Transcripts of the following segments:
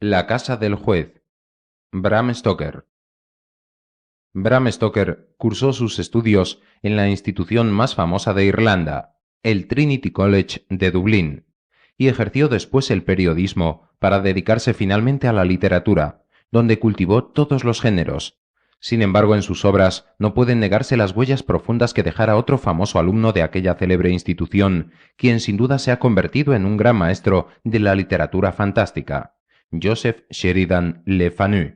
La casa del juez. Bram Stoker. Bram Stoker cursó sus estudios en la institución más famosa de Irlanda, el Trinity College de Dublín, y ejerció después el periodismo para dedicarse finalmente a la literatura, donde cultivó todos los géneros. Sin embargo, en sus obras no pueden negarse las huellas profundas que dejara otro famoso alumno de aquella célebre institución, quien sin duda se ha convertido en un gran maestro de la literatura fantástica, Joseph Sheridan Le Fanu,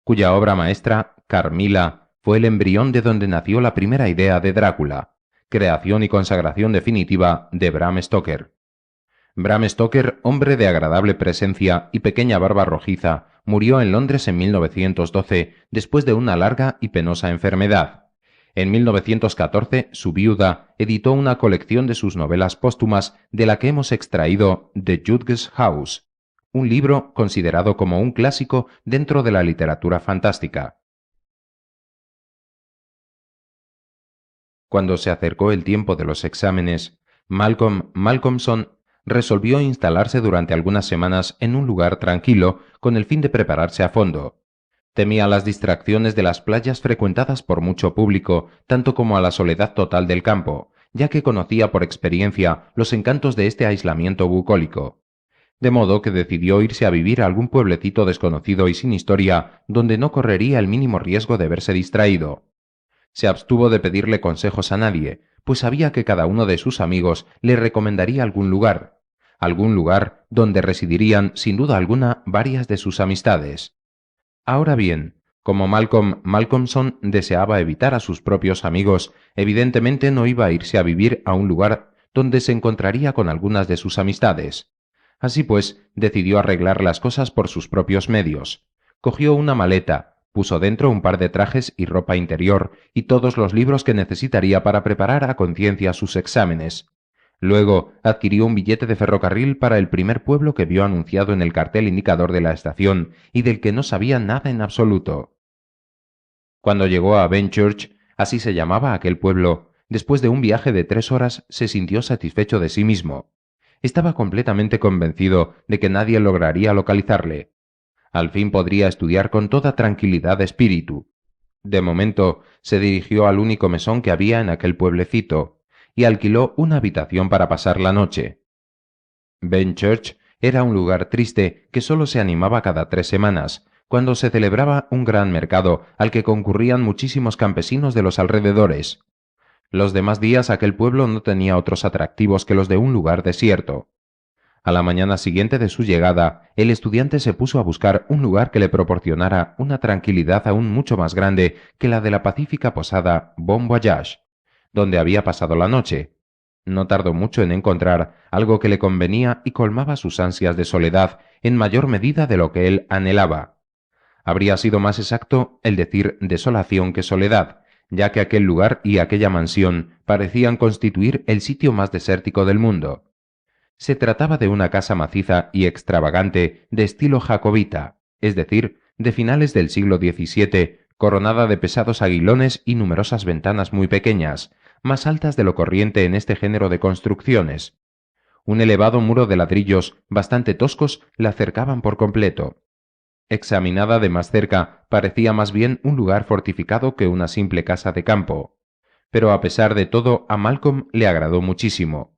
cuya obra maestra, Carmilla, fue el embrión de donde nació la primera idea de Drácula, creación y consagración definitiva de Bram Stoker. Bram Stoker, hombre de agradable presencia y pequeña barba rojiza, murió en Londres en 1912 después de una larga y penosa enfermedad. En 1914, su viuda editó una colección de sus novelas póstumas de la que hemos extraído The Judge's House, un libro considerado como un clásico dentro de la literatura fantástica. Cuando se acercó el tiempo de los exámenes, Malcolmson resolvió instalarse durante algunas semanas en un lugar tranquilo con el fin de prepararse a fondo. Temía las distracciones de las playas frecuentadas por mucho público, tanto como a la soledad total del campo, ya que conocía por experiencia los encantos de este aislamiento bucólico. De modo que decidió irse a vivir a algún pueblecito desconocido y sin historia, donde no correría el mínimo riesgo de verse distraído. Se abstuvo de pedirle consejos a nadie, pues sabía que cada uno de sus amigos le recomendaría algún lugar donde residirían sin duda alguna varias de sus amistades. Ahora bien, como Malcolmson deseaba evitar a sus propios amigos, evidentemente no iba a irse a vivir a un lugar donde se encontraría con algunas de sus amistades. Así pues, decidió arreglar las cosas por sus propios medios. Cogió una maleta, puso dentro un par de trajes y ropa interior y todos los libros que necesitaría para preparar a conciencia sus exámenes. Luego adquirió un billete de ferrocarril para el primer pueblo que vio anunciado en el cartel indicador de la estación y del que no sabía nada en absoluto. Cuando llegó a Benchurch, así se llamaba aquel pueblo, después de un viaje de 3 horas se sintió satisfecho de sí mismo. Estaba completamente convencido de que nadie lograría localizarle. Al fin podría estudiar con toda tranquilidad de espíritu. De momento se dirigió al único mesón que había en aquel pueblecito y alquiló una habitación para pasar la noche. Benchurch era un lugar triste que solo se animaba cada 3 semanas, cuando se celebraba un gran mercado al que concurrían muchísimos campesinos de los alrededores. Los demás días aquel pueblo no tenía otros atractivos que los de un lugar desierto. A la mañana siguiente de su llegada, el estudiante se puso a buscar un lugar que le proporcionara una tranquilidad aún mucho más grande que la de la pacífica posada Bon Voyage, donde había pasado la noche. No tardó mucho en encontrar algo que le convenía y colmaba sus ansias de soledad en mayor medida de lo que él anhelaba. Habría sido más exacto el decir desolación que soledad, ya que aquel lugar y aquella mansión parecían constituir el sitio más desértico del mundo. Se trataba de una casa maciza y extravagante de estilo jacobita, es decir, de finales del siglo XVII, coronada de pesados aguilones y numerosas ventanas muy pequeñas, más altas de lo corriente en este género de construcciones. Un elevado muro de ladrillos bastante toscos la cercaban por completo. Examinada de más cerca, parecía más bien un lugar fortificado que una simple casa de campo. Pero a pesar de todo, a Malcolm le agradó muchísimo.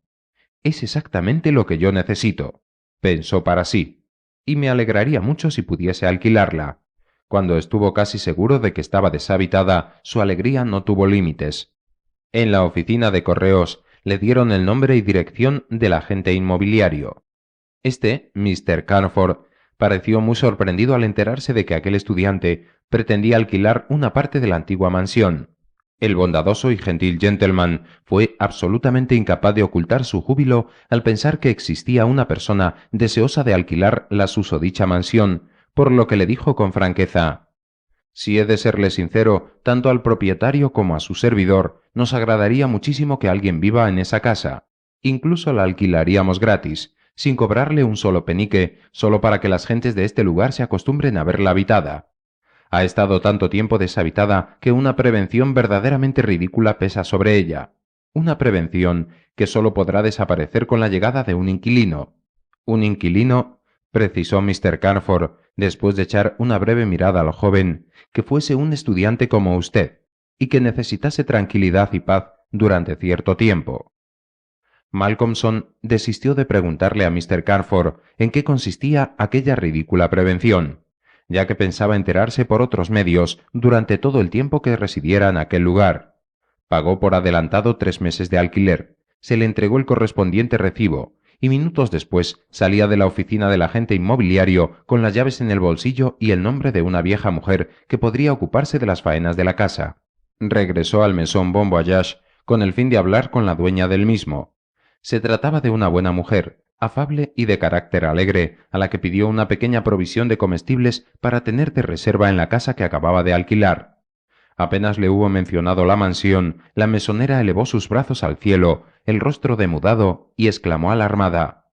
«Es exactamente lo que yo necesito», pensó para sí, y me alegraría mucho si pudiese alquilarla. Cuando estuvo casi seguro de que estaba deshabitada, su alegría no tuvo límites. En la oficina de correos le dieron el nombre y dirección del agente inmobiliario. Este, Mr. Carnford, pareció muy sorprendido al enterarse de que aquel estudiante pretendía alquilar una parte de la antigua mansión. El bondadoso y gentil gentleman fue absolutamente incapaz de ocultar su júbilo al pensar que existía una persona deseosa de alquilar la susodicha mansión, por lo que le dijo con franqueza: «Si he de serle sincero, tanto al propietario como a su servidor, nos agradaría muchísimo que alguien viva en esa casa. Incluso la alquilaríamos gratis, sin cobrarle un solo penique, solo para que las gentes de este lugar se acostumbren a verla habitada. Ha estado tanto tiempo deshabitada que una prevención verdaderamente ridícula pesa sobre ella. Una prevención que solo podrá desaparecer con la llegada de un inquilino Precisó Mr. Carford, después de echar una breve mirada al joven, que fuese un estudiante como usted, y que necesitase tranquilidad y paz durante cierto tiempo. Malcolmson desistió de preguntarle a Mr. Carford en qué consistía aquella ridícula prevención, ya que pensaba enterarse por otros medios durante todo el tiempo que residiera en aquel lugar. Pagó por adelantado 3 meses de alquiler, se le entregó el correspondiente recibo, y minutos después salía de la oficina del agente inmobiliario con las llaves en el bolsillo y el nombre de una vieja mujer que podría ocuparse de las faenas de la casa. Regresó al Maison Bon Voyage con el fin de hablar con la dueña del mismo. Se trataba de una buena mujer, afable y de carácter alegre, a la que pidió una pequeña provisión de comestibles para tener de reserva en la casa que acababa de alquilar. Apenas le hubo mencionado la mansión, la mesonera elevó sus brazos al cielo, el rostro demudado, y exclamó alarmada: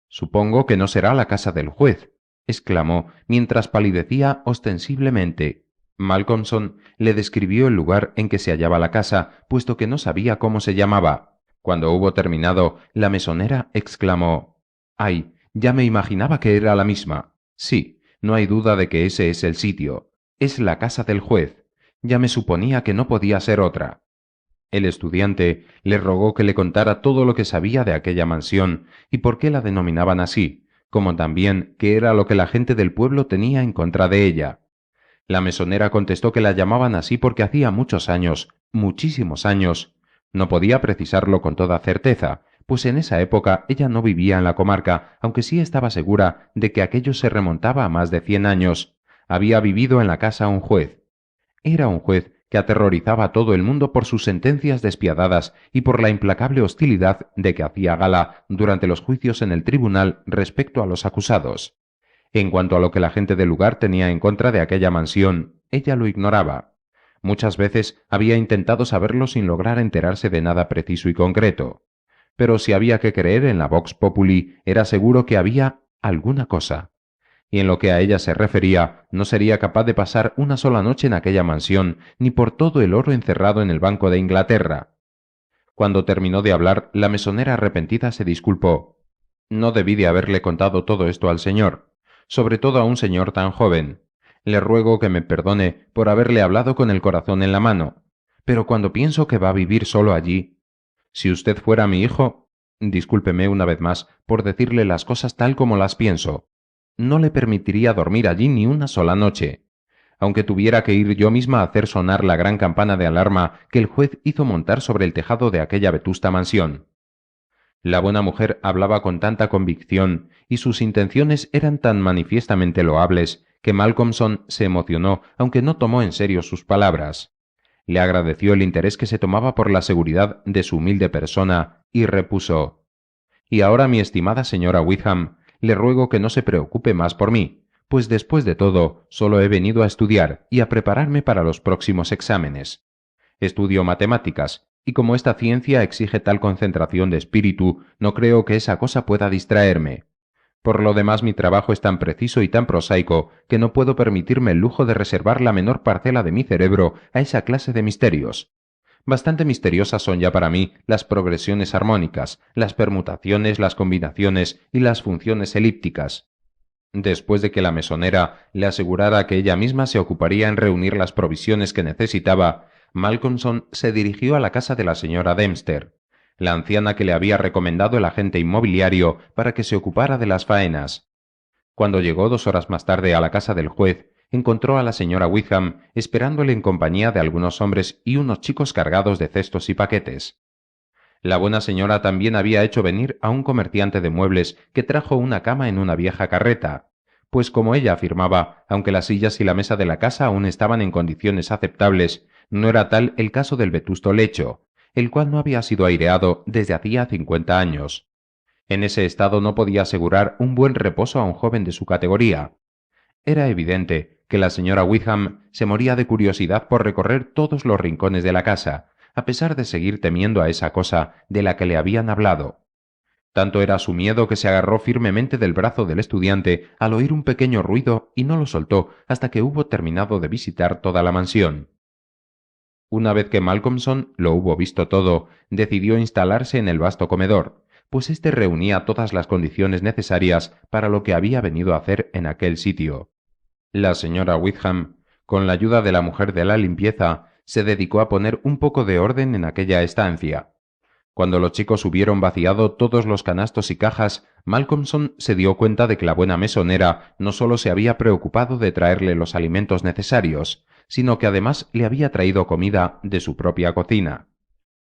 «Supongo que no será la casa del juez», exclamó, mientras palidecía ostensiblemente. Malcolmson le describió el lugar en que se hallaba la casa, puesto que no sabía cómo se llamaba. Cuando hubo terminado, la mesonera exclamó: «Ay, ya me imaginaba que era la misma. Sí, no hay duda de que ese es el sitio. Es la casa del juez. Ya me suponía que no podía ser otra». El estudiante le rogó que le contara todo lo que sabía de aquella mansión y por qué la denominaban así, como también qué era lo que la gente del pueblo tenía en contra de ella. La mesonera contestó que la llamaban así porque hacía muchos años, muchísimos años, no podía precisarlo con toda certeza, pues en esa época ella no vivía en la comarca, aunque sí estaba segura de que aquello se remontaba a más de 100 años. Había vivido en la casa un juez. Era un juez que aterrorizaba a todo el mundo por sus sentencias despiadadas y por la implacable hostilidad de que hacía gala durante los juicios en el tribunal respecto a los acusados. En cuanto a lo que la gente del lugar tenía en contra de aquella mansión, ella lo ignoraba. Muchas veces había intentado saberlo sin lograr enterarse de nada preciso y concreto. Pero si había que creer en la Vox Populi, era seguro que había alguna cosa. Y en lo que a ella se refería, no sería capaz de pasar una sola noche en aquella mansión, ni por todo el oro encerrado en el Banco de Inglaterra. Cuando terminó de hablar, la mesonera arrepentida se disculpó. «No debí de haberle contado todo esto al señor, sobre todo a un señor tan joven. Le ruego que me perdone por haberle hablado con el corazón en la mano. Pero cuando pienso que va a vivir solo allí... Si usted fuera mi hijo, discúlpeme una vez más por decirle las cosas tal como las pienso, no le permitiría dormir allí ni una sola noche, aunque tuviera que ir yo misma a hacer sonar la gran campana de alarma que el juez hizo montar sobre el tejado de aquella vetusta mansión». La buena mujer hablaba con tanta convicción y sus intenciones eran tan manifiestamente loables que Malcolmson se emocionó, aunque no tomó en serio sus palabras. Le agradeció el interés que se tomaba por la seguridad de su humilde persona y repuso: «Y ahora, mi estimada señora Wickham, le ruego que no se preocupe más por mí, pues después de todo solo he venido a estudiar y a prepararme para los próximos exámenes. Estudio matemáticas, y como esta ciencia exige tal concentración de espíritu, no creo que esa cosa pueda distraerme. Por lo demás, mi trabajo es tan preciso y tan prosaico que no puedo permitirme el lujo de reservar la menor parcela de mi cerebro a esa clase de misterios. Bastante misteriosas son ya para mí las progresiones armónicas, las permutaciones, las combinaciones y las funciones elípticas». Después de que la mesonera le asegurara que ella misma se ocuparía en reunir las provisiones que necesitaba, Malcolmson se dirigió a la casa de la señora Dempster, la anciana que le había recomendado el agente inmobiliario para que se ocupara de las faenas. Cuando llegó 2 horas más tarde a la casa del juez, encontró a la señora Wickham esperándole en compañía de algunos hombres y unos chicos cargados de cestos y paquetes. La buena señora también había hecho venir a un comerciante de muebles que trajo una cama en una vieja carreta, pues como ella afirmaba, aunque las sillas y la mesa de la casa aún estaban en condiciones aceptables, no era tal el caso del vetusto lecho, el cual no había sido aireado desde hacía 50 años. En ese estado no podía asegurar un buen reposo a un joven de su categoría. Era evidente que la señora Wickham se moría de curiosidad por recorrer todos los rincones de la casa, a pesar de seguir temiendo a esa cosa de la que le habían hablado. Tanto era su miedo que se agarró firmemente del brazo del estudiante al oír un pequeño ruido y no lo soltó hasta que hubo terminado de visitar toda la mansión. Una vez que Malcolmson lo hubo visto todo, decidió instalarse en el vasto comedor, pues éste reunía todas las condiciones necesarias para lo que había venido a hacer en aquel sitio. La señora Wickham, con la ayuda de la mujer de la limpieza, se dedicó a poner un poco de orden en aquella estancia. Cuando los chicos hubieron vaciado todos los canastos y cajas, Malcolmson se dio cuenta de que la buena mesonera no solo se había preocupado de traerle los alimentos necesarios, sino que además le había traído comida de su propia cocina.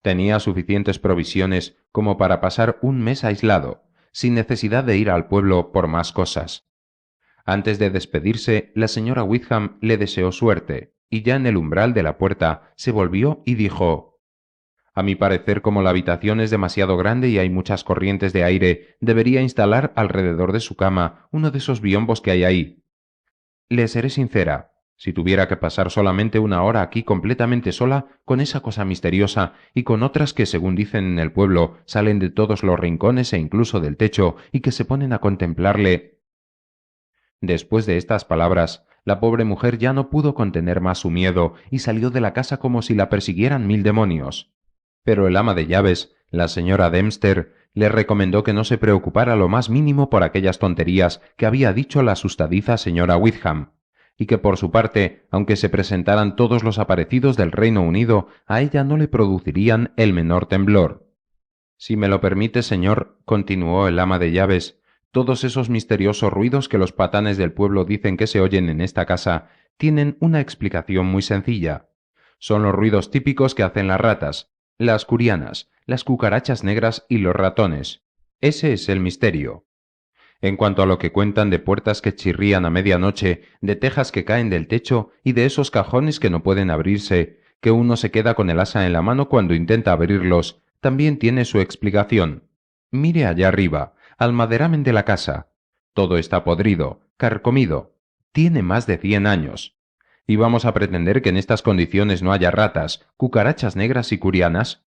Tenía suficientes provisiones como para pasar un mes aislado, sin necesidad de ir al pueblo por más cosas. Antes de despedirse, la señora Wickham le deseó suerte, y ya en el umbral de la puerta se volvió y dijo: «A mi parecer, como la habitación es demasiado grande y hay muchas corrientes de aire, debería instalar alrededor de su cama uno de esos biombos que hay ahí. Le seré sincera, si tuviera que pasar solamente una hora aquí completamente sola con esa cosa misteriosa y con otras que, según dicen en el pueblo, salen de todos los rincones e incluso del techo y que se ponen a contemplarle». Después de estas palabras, la pobre mujer ya no pudo contener más su miedo y salió de la casa como si la persiguieran 1000 demonios. Pero el ama de llaves, la señora Dempster, le recomendó que no se preocupara lo más mínimo por aquellas tonterías que había dicho la asustadiza señora Wickham, y que por su parte, aunque se presentaran todos los aparecidos del Reino Unido, a ella no le producirían el menor temblor. «Si me lo permite, señor», continuó el ama de llaves, «todos esos misteriosos ruidos que los patanes del pueblo dicen que se oyen en esta casa tienen una explicación muy sencilla. Son los ruidos típicos que hacen las ratas, las curianas, las cucarachas negras y los ratones. Ese es el misterio. En cuanto a lo que cuentan de puertas que chirrían a medianoche, de tejas que caen del techo y de esos cajones que no pueden abrirse, que uno se queda con el asa en la mano cuando intenta abrirlos, también tiene su explicación. Mire allá arriba, al maderamen de la casa. Todo está podrido, carcomido. Tiene más de 100 años. ¿Y vamos a pretender que en estas condiciones no haya ratas, cucarachas negras y curianas?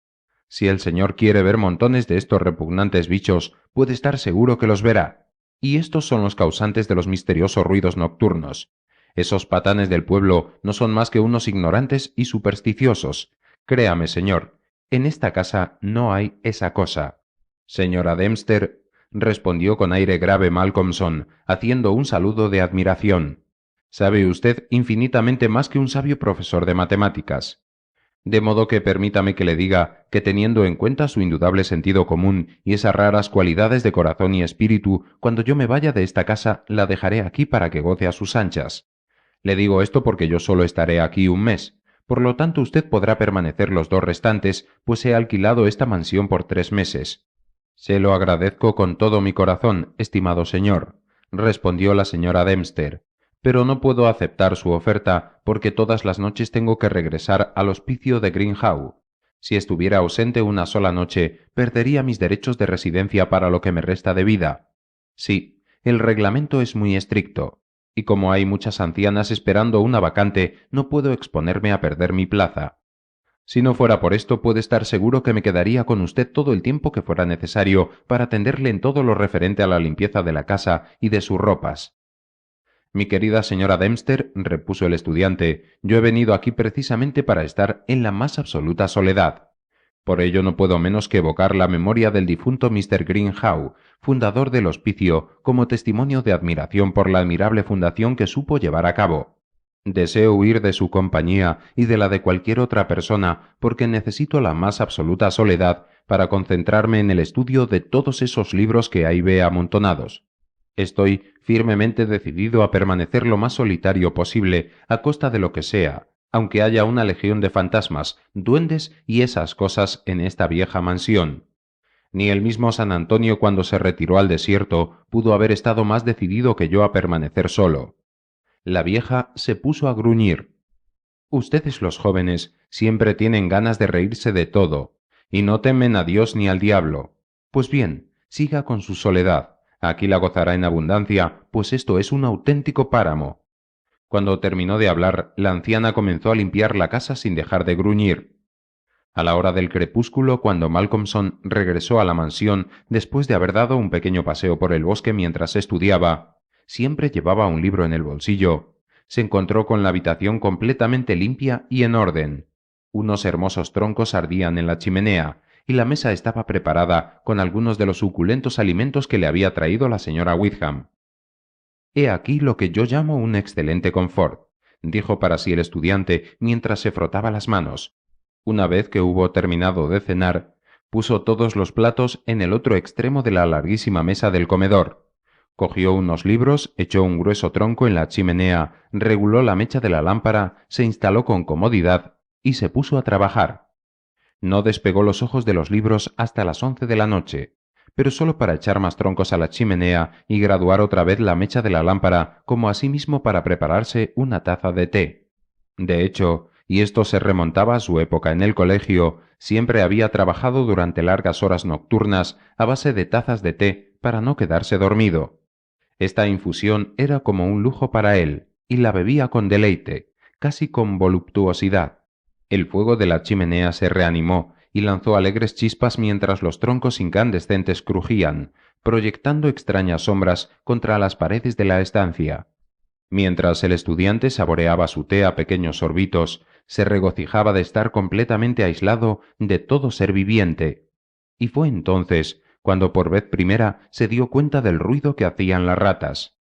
Si el señor quiere ver montones de estos repugnantes bichos, puede estar seguro que los verá. Y estos son los causantes de los misteriosos ruidos nocturnos. Esos patanes del pueblo no son más que unos ignorantes y supersticiosos. Créame, señor, en esta casa no hay esa cosa». «Señora Dempster», respondió con aire grave Malcolmson, haciendo un saludo de admiración, «sabe usted infinitamente más que un sabio profesor de matemáticas. De modo que permítame que le diga que, teniendo en cuenta su indudable sentido común y esas raras cualidades de corazón y espíritu, cuando yo me vaya de esta casa la dejaré aquí para que goce a sus anchas. Le digo esto porque yo solo estaré aquí un mes. Por lo tanto, usted podrá permanecer los 2 restantes, pues he alquilado esta mansión por 3 meses. «Se lo agradezco con todo mi corazón, estimado señor», respondió la señora Dempster, «pero no puedo aceptar su oferta porque todas las noches tengo que regresar al hospicio de Greenhouse. Si estuviera ausente una sola noche, perdería mis derechos de residencia para lo que me resta de vida. Sí, el reglamento es muy estricto, y como hay muchas ancianas esperando una vacante, no puedo exponerme a perder mi plaza. Si no fuera por esto, puede estar seguro que me quedaría con usted todo el tiempo que fuera necesario para atenderle en todo lo referente a la limpieza de la casa y de sus ropas». «Mi querida señora Dempster», repuso el estudiante, «yo he venido aquí precisamente para estar en la más absoluta soledad. Por ello no puedo menos que evocar la memoria del difunto Mr. Greenhouse, fundador del hospicio, como testimonio de admiración por la admirable fundación que supo llevar a cabo. Deseo huir de su compañía y de la de cualquier otra persona porque necesito la más absoluta soledad para concentrarme en el estudio de todos esos libros que ahí ve amontonados. Estoy firmemente decidido a permanecer lo más solitario posible a costa de lo que sea, aunque haya una legión de fantasmas, duendes y esas cosas en esta vieja mansión. Ni el mismo San Antonio, cuando se retiró al desierto, pudo haber estado más decidido que yo a permanecer solo». La vieja se puso a gruñir. «Ustedes los jóvenes siempre tienen ganas de reírse de todo, y no temen a Dios ni al diablo. Pues bien, siga con su soledad. Aquí la gozará en abundancia, pues esto es un auténtico páramo». Cuando terminó de hablar, la anciana comenzó a limpiar la casa sin dejar de gruñir. A la hora del crepúsculo, cuando Malcolmson regresó a la mansión después de haber dado un pequeño paseo por el bosque mientras estudiaba, siempre llevaba un libro en el bolsillo, se encontró con la habitación completamente limpia y en orden. Unos hermosos troncos ardían en la chimenea, y la mesa estaba preparada con algunos de los suculentos alimentos que le había traído la señora Wickham. «He aquí lo que yo llamo un excelente confort», dijo para sí el estudiante mientras se frotaba las manos. Una vez que hubo terminado de cenar, puso todos los platos en el otro extremo de la larguísima mesa del comedor. Cogió unos libros, echó un grueso tronco en la chimenea, reguló la mecha de la lámpara, se instaló con comodidad y se puso a trabajar. No despegó los ojos de los libros hasta las 11 de la noche, pero solo para echar más troncos a la chimenea y graduar otra vez la mecha de la lámpara, como asimismo para prepararse una taza de té. De hecho, y esto se remontaba a su época en el colegio, siempre había trabajado durante largas horas nocturnas a base de tazas de té para no quedarse dormido. Esta infusión era como un lujo para él, y la bebía con deleite, casi con voluptuosidad. El fuego de la chimenea se reanimó y lanzó alegres chispas mientras los troncos incandescentes crujían, proyectando extrañas sombras contra las paredes de la estancia. Mientras el estudiante saboreaba su té a pequeños sorbitos, se regocijaba de estar completamente aislado de todo ser viviente. Y fue entonces cuando por vez primera se dio cuenta del ruido que hacían las ratas.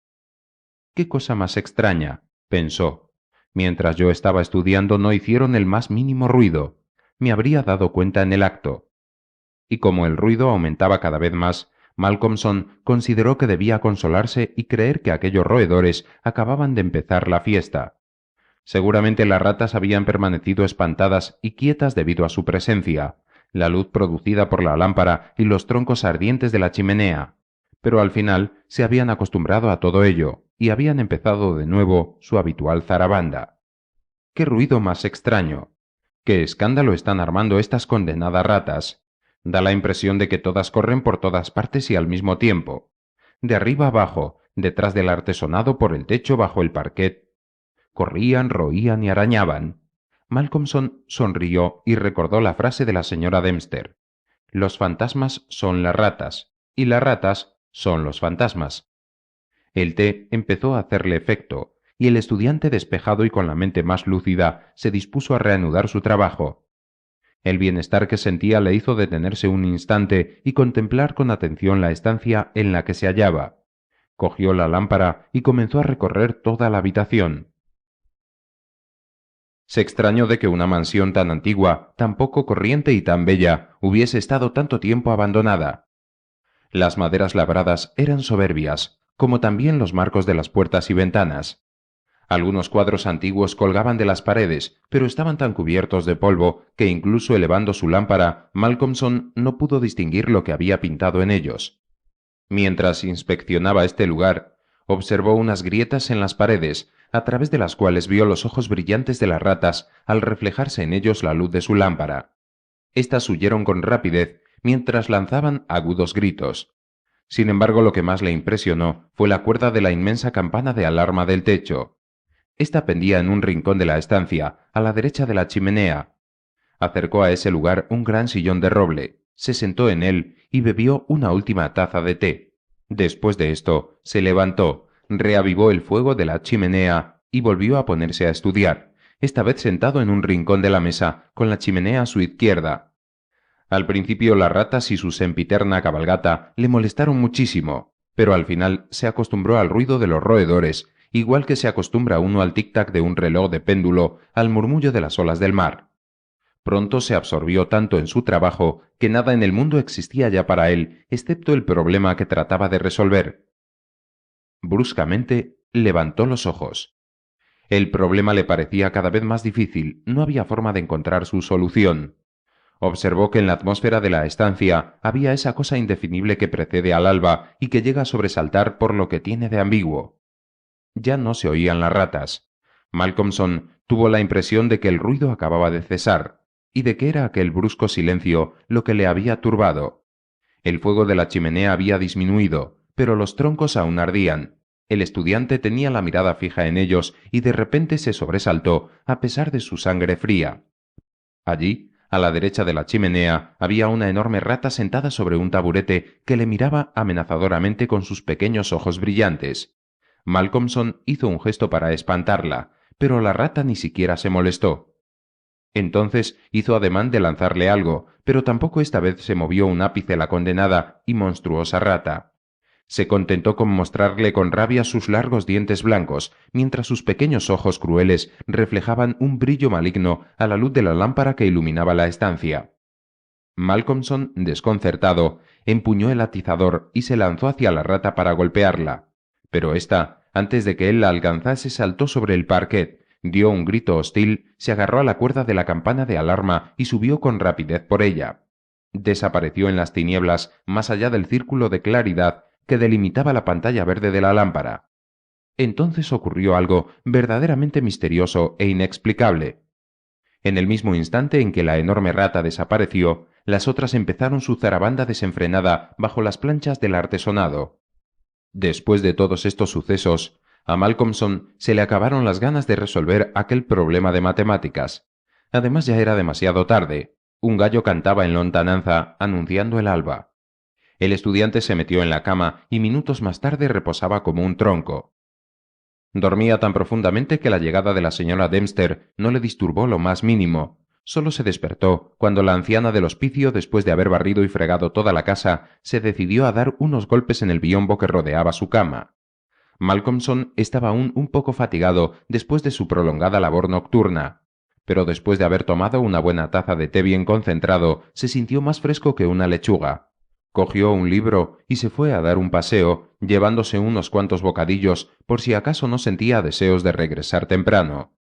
«Qué cosa más extraña», pensó. «Mientras yo estaba estudiando no hicieron el más mínimo ruido. Me habría dado cuenta en el acto». Y como el ruido aumentaba cada vez más, Malcolmson consideró que debía consolarse y creer que aquellos roedores acababan de empezar la fiesta. Seguramente las ratas habían permanecido espantadas y quietas debido a su presencia, la luz producida por la lámpara y los troncos ardientes de la chimenea, pero al final se habían acostumbrado a todo ello y habían empezado de nuevo su habitual zarabanda. «¡Qué ruido más extraño! ¡Qué escándalo están armando estas condenadas ratas! Da la impresión de que todas corren por todas partes y al mismo tiempo, de arriba abajo, detrás del artesonado, por el techo, bajo el parquet. Corrían, roían y arañaban». Malcolmson sonrió y recordó la frase de la señora Dempster: «Los fantasmas son las ratas, y las ratas son los fantasmas». El té empezó a hacerle efecto, y el estudiante, despejado y con la mente más lúcida, se dispuso a reanudar su trabajo. El bienestar que sentía le hizo detenerse un instante y contemplar con atención la estancia en la que se hallaba. Cogió la lámpara y comenzó a recorrer toda la habitación. Se extrañó de que una mansión tan antigua, tan poco corriente y tan bella hubiese estado tanto tiempo abandonada. Las maderas labradas eran soberbias, como también los marcos de las puertas y ventanas. Algunos cuadros antiguos colgaban de las paredes, pero estaban tan cubiertos de polvo que incluso elevando su lámpara, Malcolmson no pudo distinguir lo que había pintado en ellos. Mientras inspeccionaba este lugar, observó unas grietas en las paredes, a través de las cuales vio los ojos brillantes de las ratas al reflejarse en ellos la luz de su lámpara. Estas huyeron con rapidez mientras lanzaban agudos gritos. Sin embargo, lo que más le impresionó fue la cuerda de la inmensa campana de alarma del techo. Esta pendía en un rincón de la estancia, a la derecha de la chimenea. Acercó a ese lugar un gran sillón de roble, se sentó en él y bebió una última taza de té. Después de esto, se levantó, reavivó el fuego de la chimenea y volvió a ponerse a estudiar, esta vez sentado en un rincón de la mesa, con la chimenea a su izquierda. Al principio las ratas y su sempiterna cabalgata le molestaron muchísimo, pero al final se acostumbró al ruido de los roedores, igual que se acostumbra uno al tic-tac de un reloj de péndulo, al murmullo de las olas del mar. Pronto se absorbió tanto en su trabajo que nada en el mundo existía ya para él, excepto el problema que trataba de resolver. Bruscamente levantó los ojos. El problema le parecía cada vez más difícil, no había forma de encontrar su solución. Observó que en la atmósfera de la estancia había esa cosa indefinible que precede al alba y que llega a sobresaltar por lo que tiene de ambiguo. Ya no se oían las ratas. Malcolmson tuvo la impresión de que el ruido acababa de cesar, y de que era aquel brusco silencio lo que le había turbado. El fuego de la chimenea había disminuido, pero los troncos aún ardían. El estudiante tenía la mirada fija en ellos y de repente se sobresaltó a pesar de su sangre fría. Allí, a la derecha de la chimenea, había una enorme rata sentada sobre un taburete que le miraba amenazadoramente con sus pequeños ojos brillantes. Malcolmson hizo un gesto para espantarla, pero la rata ni siquiera se molestó. Entonces hizo ademán de lanzarle algo, pero tampoco esta vez se movió un ápice la condenada y monstruosa rata. Se contentó con mostrarle con rabia sus largos dientes blancos, mientras sus pequeños ojos crueles reflejaban un brillo maligno a la luz de la lámpara que iluminaba la estancia. Malcolmson, desconcertado, empuñó el atizador y se lanzó hacia la rata para golpearla. Pero ésta, antes de que él la alcanzase, saltó sobre el parquet, dio un grito hostil, se agarró a la cuerda de la campana de alarma y subió con rapidez por ella. Desapareció en las tinieblas más allá del círculo de claridad que delimitaba la pantalla verde de la lámpara. Entonces ocurrió algo verdaderamente misterioso e inexplicable. En el mismo instante en que la enorme rata desapareció, las otras empezaron su zarabanda desenfrenada bajo las planchas del artesonado. Después de todos estos sucesos, a Malcolmson se le acabaron las ganas de resolver aquel problema de matemáticas. Además ya era demasiado tarde. Un gallo cantaba en lontananza, anunciando el alba. El estudiante se metió en la cama y minutos más tarde reposaba como un tronco. Dormía tan profundamente que la llegada de la señora Dempster no le disturbó lo más mínimo. Solo se despertó cuando la anciana del hospicio, después de haber barrido y fregado toda la casa, se decidió a dar unos golpes en el biombo que rodeaba su cama. Malcolmson estaba aún un poco fatigado después de su prolongada labor nocturna, pero después de haber tomado una buena taza de té bien concentrado, se sintió más fresco que una lechuga. Cogió un libro y se fue a dar un paseo, llevándose unos cuantos bocadillos por si acaso no sentía deseos de regresar temprano.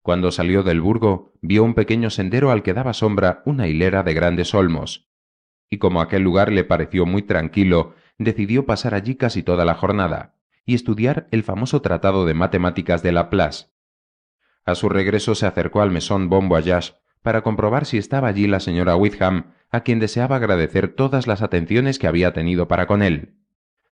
Cuando salió del burgo, vio un pequeño sendero al que daba sombra una hilera de grandes olmos, y como aquel lugar le pareció muy tranquilo, decidió pasar allí casi toda la jornada y estudiar el famoso tratado de matemáticas de Laplace. A su regreso se acercó al mesón Bon Voyage para comprobar si estaba allí la señora Wickham, a quien deseaba agradecer todas las atenciones que había tenido para con él.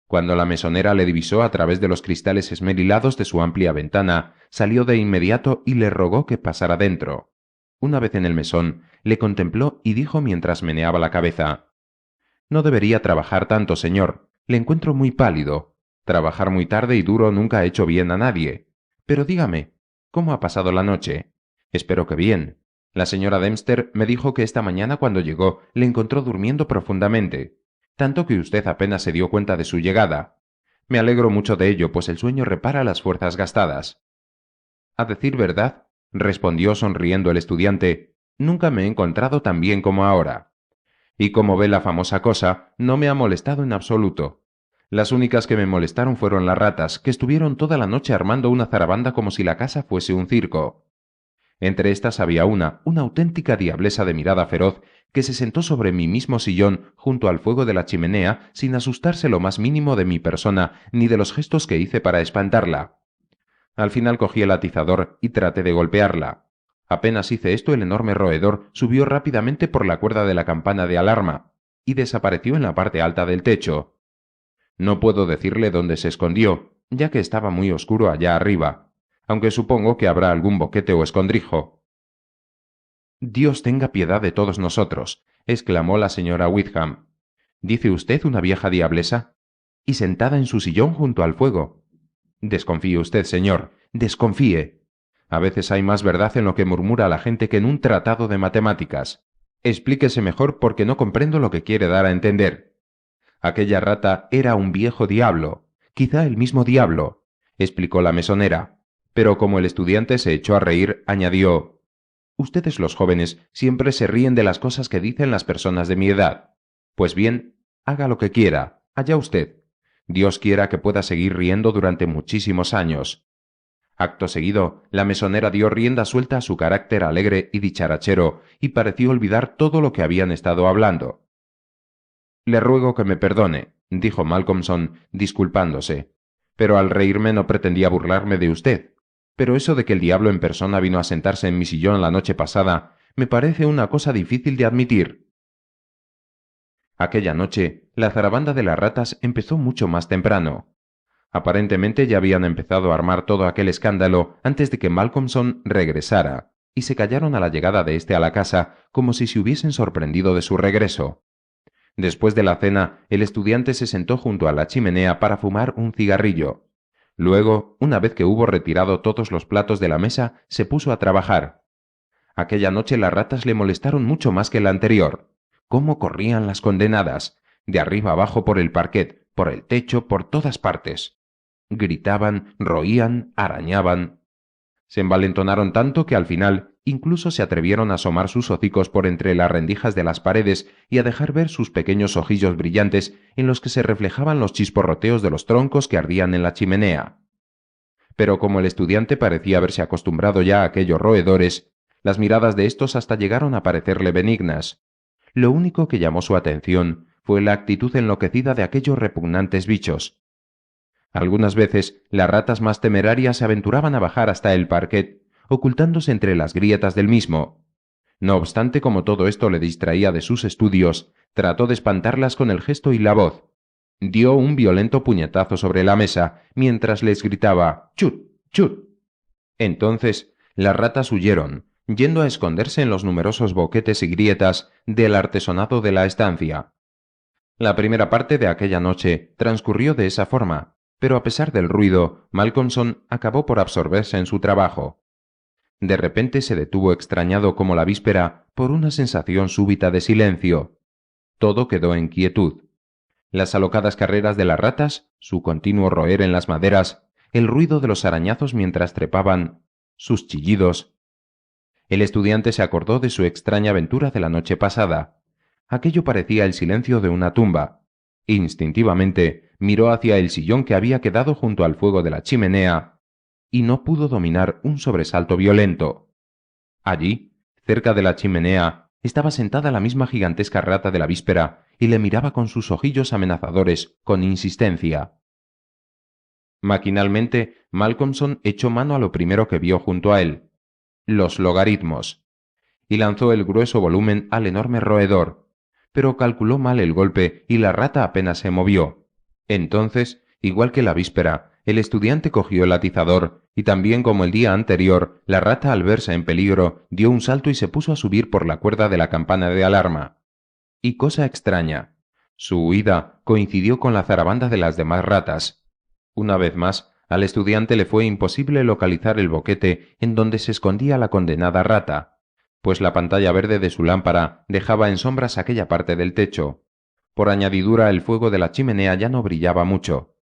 Cuando la mesonera le divisó a través de los cristales esmerilados de su amplia ventana, salió de inmediato y le rogó que pasara dentro. Una vez en el mesón, le contempló y dijo mientras meneaba la cabeza: «No debería trabajar tanto, señor. Le encuentro muy pálido. Trabajar muy tarde y duro nunca ha hecho bien a nadie. Pero dígame, ¿cómo ha pasado la noche? Espero que bien. La señora Dempster me dijo que esta mañana cuando llegó le encontró durmiendo profundamente, tanto que usted apenas se dio cuenta de su llegada. Me alegro mucho de ello, pues el sueño repara las fuerzas gastadas». «A decir verdad», respondió sonriendo el estudiante, «nunca me he encontrado tan bien como ahora. Y como ve la famosa cosa, no me ha molestado en absoluto. Las únicas que me molestaron fueron las ratas, que estuvieron toda la noche armando una zarabanda como si la casa fuese un circo. Entre estas había una auténtica diablesa de mirada feroz, que se sentó sobre mi mismo sillón junto al fuego de la chimenea sin asustarse lo más mínimo de mi persona ni de los gestos que hice para espantarla. Al final cogí el atizador y traté de golpearla. Apenas hice esto, el enorme roedor subió rápidamente por la cuerda de la campana de alarma y desapareció en la parte alta del techo. No puedo decirle dónde se escondió, ya que estaba muy oscuro allá arriba, aunque supongo que habrá algún boquete o escondrijo. «Dios tenga piedad de todos nosotros», exclamó la señora Wickham. «¿Dice usted una vieja diablesa? Y sentada en su sillón junto al fuego. Desconfíe usted, señor, desconfíe. A veces hay más verdad en lo que murmura la gente que en un tratado de matemáticas. Explíquese mejor porque no comprendo lo que quiere dar a entender». «Aquella rata era un viejo diablo, quizá el mismo diablo», explicó la mesonera, pero como el estudiante se echó a reír, añadió: «Ustedes los jóvenes siempre se ríen de las cosas que dicen las personas de mi edad. Pues bien, haga lo que quiera, allá usted. Dios quiera que pueda seguir riendo durante muchísimos años». Acto seguido, la mesonera dio rienda suelta a su carácter alegre y dicharachero y pareció olvidar todo lo que habían estado hablando. «Le ruego que me perdone», dijo Malcolmson, disculpándose, «pero al reírme no pretendía burlarme de usted. Pero eso de que el diablo en persona vino a sentarse en mi sillón la noche pasada me parece una cosa difícil de admitir». Aquella noche, la zarabanda de las ratas empezó mucho más temprano. Aparentemente ya habían empezado a armar todo aquel escándalo antes de que Malcolmson regresara, y se callaron a la llegada de éste a la casa como si se hubiesen sorprendido de su regreso. Después de la cena, el estudiante se sentó junto a la chimenea para fumar un cigarrillo. Luego, una vez que hubo retirado todos los platos de la mesa, se puso a trabajar. Aquella noche las ratas le molestaron mucho más que la anterior. Cómo corrían las condenadas, de arriba abajo por el parquet, por el techo, por todas partes. Gritaban, roían, arañaban. Se envalentonaron tanto que al final incluso se atrevieron a asomar sus hocicos por entre las rendijas de las paredes y a dejar ver sus pequeños ojillos brillantes en los que se reflejaban los chisporroteos de los troncos que ardían en la chimenea. Pero como el estudiante parecía haberse acostumbrado ya a aquellos roedores, las miradas de estos hasta llegaron a parecerle benignas. Lo único que llamó su atención fue la actitud enloquecida de aquellos repugnantes bichos. Algunas veces las ratas más temerarias se aventuraban a bajar hasta el parquet, ocultándose entre las grietas del mismo. No obstante, como todo esto le distraía de sus estudios, trató de espantarlas con el gesto y la voz. Dio un violento puñetazo sobre la mesa, mientras les gritaba «¡Chut! ¡Chut!». Entonces las ratas huyeron, yendo a esconderse en los numerosos boquetes y grietas del artesonado de la estancia. La primera parte de aquella noche transcurrió de esa forma, pero a pesar del ruido, Malcolmson acabó por absorberse en su trabajo. De repente se detuvo extrañado como la víspera por una sensación súbita de silencio. Todo quedó en quietud. Las alocadas carreras de las ratas, su continuo roer en las maderas, el ruido de los arañazos mientras trepaban, sus chillidos. El estudiante se acordó de su extraña aventura de la noche pasada. Aquello parecía el silencio de una tumba. Instintivamente miró hacia el sillón que había quedado junto al fuego de la chimenea y no pudo dominar un sobresalto violento. Allí, cerca de la chimenea, estaba sentada la misma gigantesca rata de la víspera y le miraba con sus ojillos amenazadores con insistencia. Maquinalmente, Malcolmson echó mano a lo primero que vio junto a él, los logaritmos, y lanzó el grueso volumen al enorme roedor, pero calculó mal el golpe y la rata apenas se movió. Entonces, igual que la víspera, el estudiante cogió el atizador y también como el día anterior, la rata al verse en peligro dio un salto y se puso a subir por la cuerda de la campana de alarma. Y cosa extraña, su huida coincidió con la zarabanda de las demás ratas. Una vez más, al estudiante le fue imposible localizar el boquete en donde se escondía la condenada rata, pues la pantalla verde de su lámpara dejaba en sombras aquella parte del techo. Por añadidura, el fuego de la chimenea ya no brillaba mucho.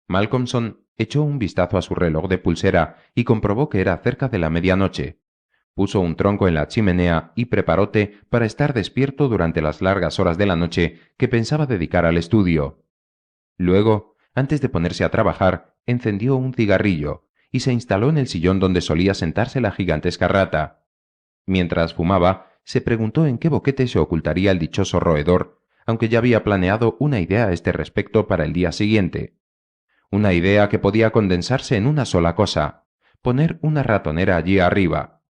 Malcolmson echó un vistazo a su reloj de pulsera y comprobó que era cerca de la medianoche. Puso un tronco en la chimenea y preparó té para estar despierto durante las largas horas de la noche que pensaba dedicar al estudio. Luego, antes de ponerse a trabajar, encendió un cigarrillo y se instaló en el sillón donde solía sentarse la gigantesca rata. Mientras fumaba, se preguntó en qué boquete se ocultaría el dichoso roedor, aunque ya había planeado una idea a este respecto para el día siguiente. Una idea que podía condensarse en una sola cosa: poner una ratonera allí arriba.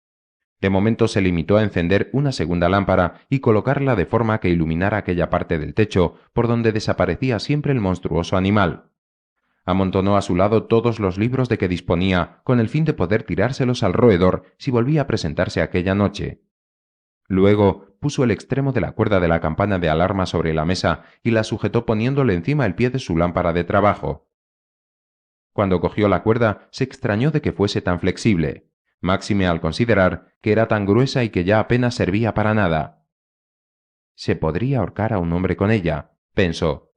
De momento se limitó a encender una segunda lámpara y colocarla de forma que iluminara aquella parte del techo por donde desaparecía siempre el monstruoso animal. Amontonó a su lado todos los libros de que disponía con el fin de poder tirárselos al roedor si volvía a presentarse aquella noche. Luego puso el extremo de la cuerda de la campana de alarma sobre la mesa y la sujetó poniéndole encima el pie de su lámpara de trabajo. Cuando cogió la cuerda se extrañó de que fuese tan flexible, máxime al considerar que era tan gruesa y que ya apenas servía para nada. Se podría ahorcar a un hombre con ella, pensó.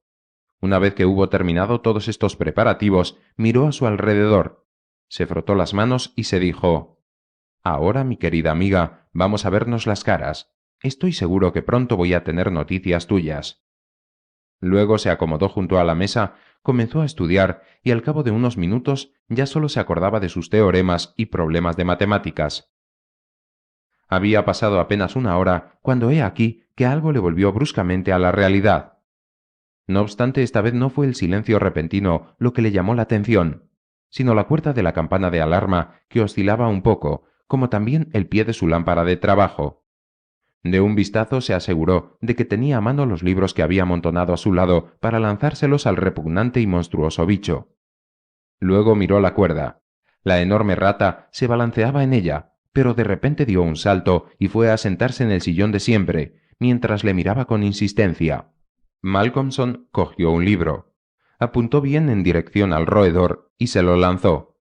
Una vez que hubo terminado todos estos preparativos, miró a su alrededor, se frotó las manos y se dijo: «Ahora, mi querida amiga, vamos a vernos las caras. Estoy seguro que pronto voy a tener noticias tuyas». Luego se acomodó junto a la mesa, comenzó a estudiar y al cabo de unos minutos ya solo se acordaba de sus teoremas y problemas de matemáticas. Había pasado apenas una hora cuando he aquí que algo le volvió bruscamente a la realidad. No obstante, esta vez no fue el silencio repentino lo que le llamó la atención, sino la cuerda de la campana de alarma que oscilaba un poco, como también el pie de su lámpara de trabajo. De un vistazo se aseguró de que tenía a mano los libros que había amontonado a su lado para lanzárselos al repugnante y monstruoso bicho. Luego miró la cuerda. La enorme rata se balanceaba en ella, pero de repente dio un salto y fue a sentarse en el sillón de siempre, mientras le miraba con insistencia. Malcolmson cogió un libro, apuntó bien en dirección al roedor y se lo lanzó.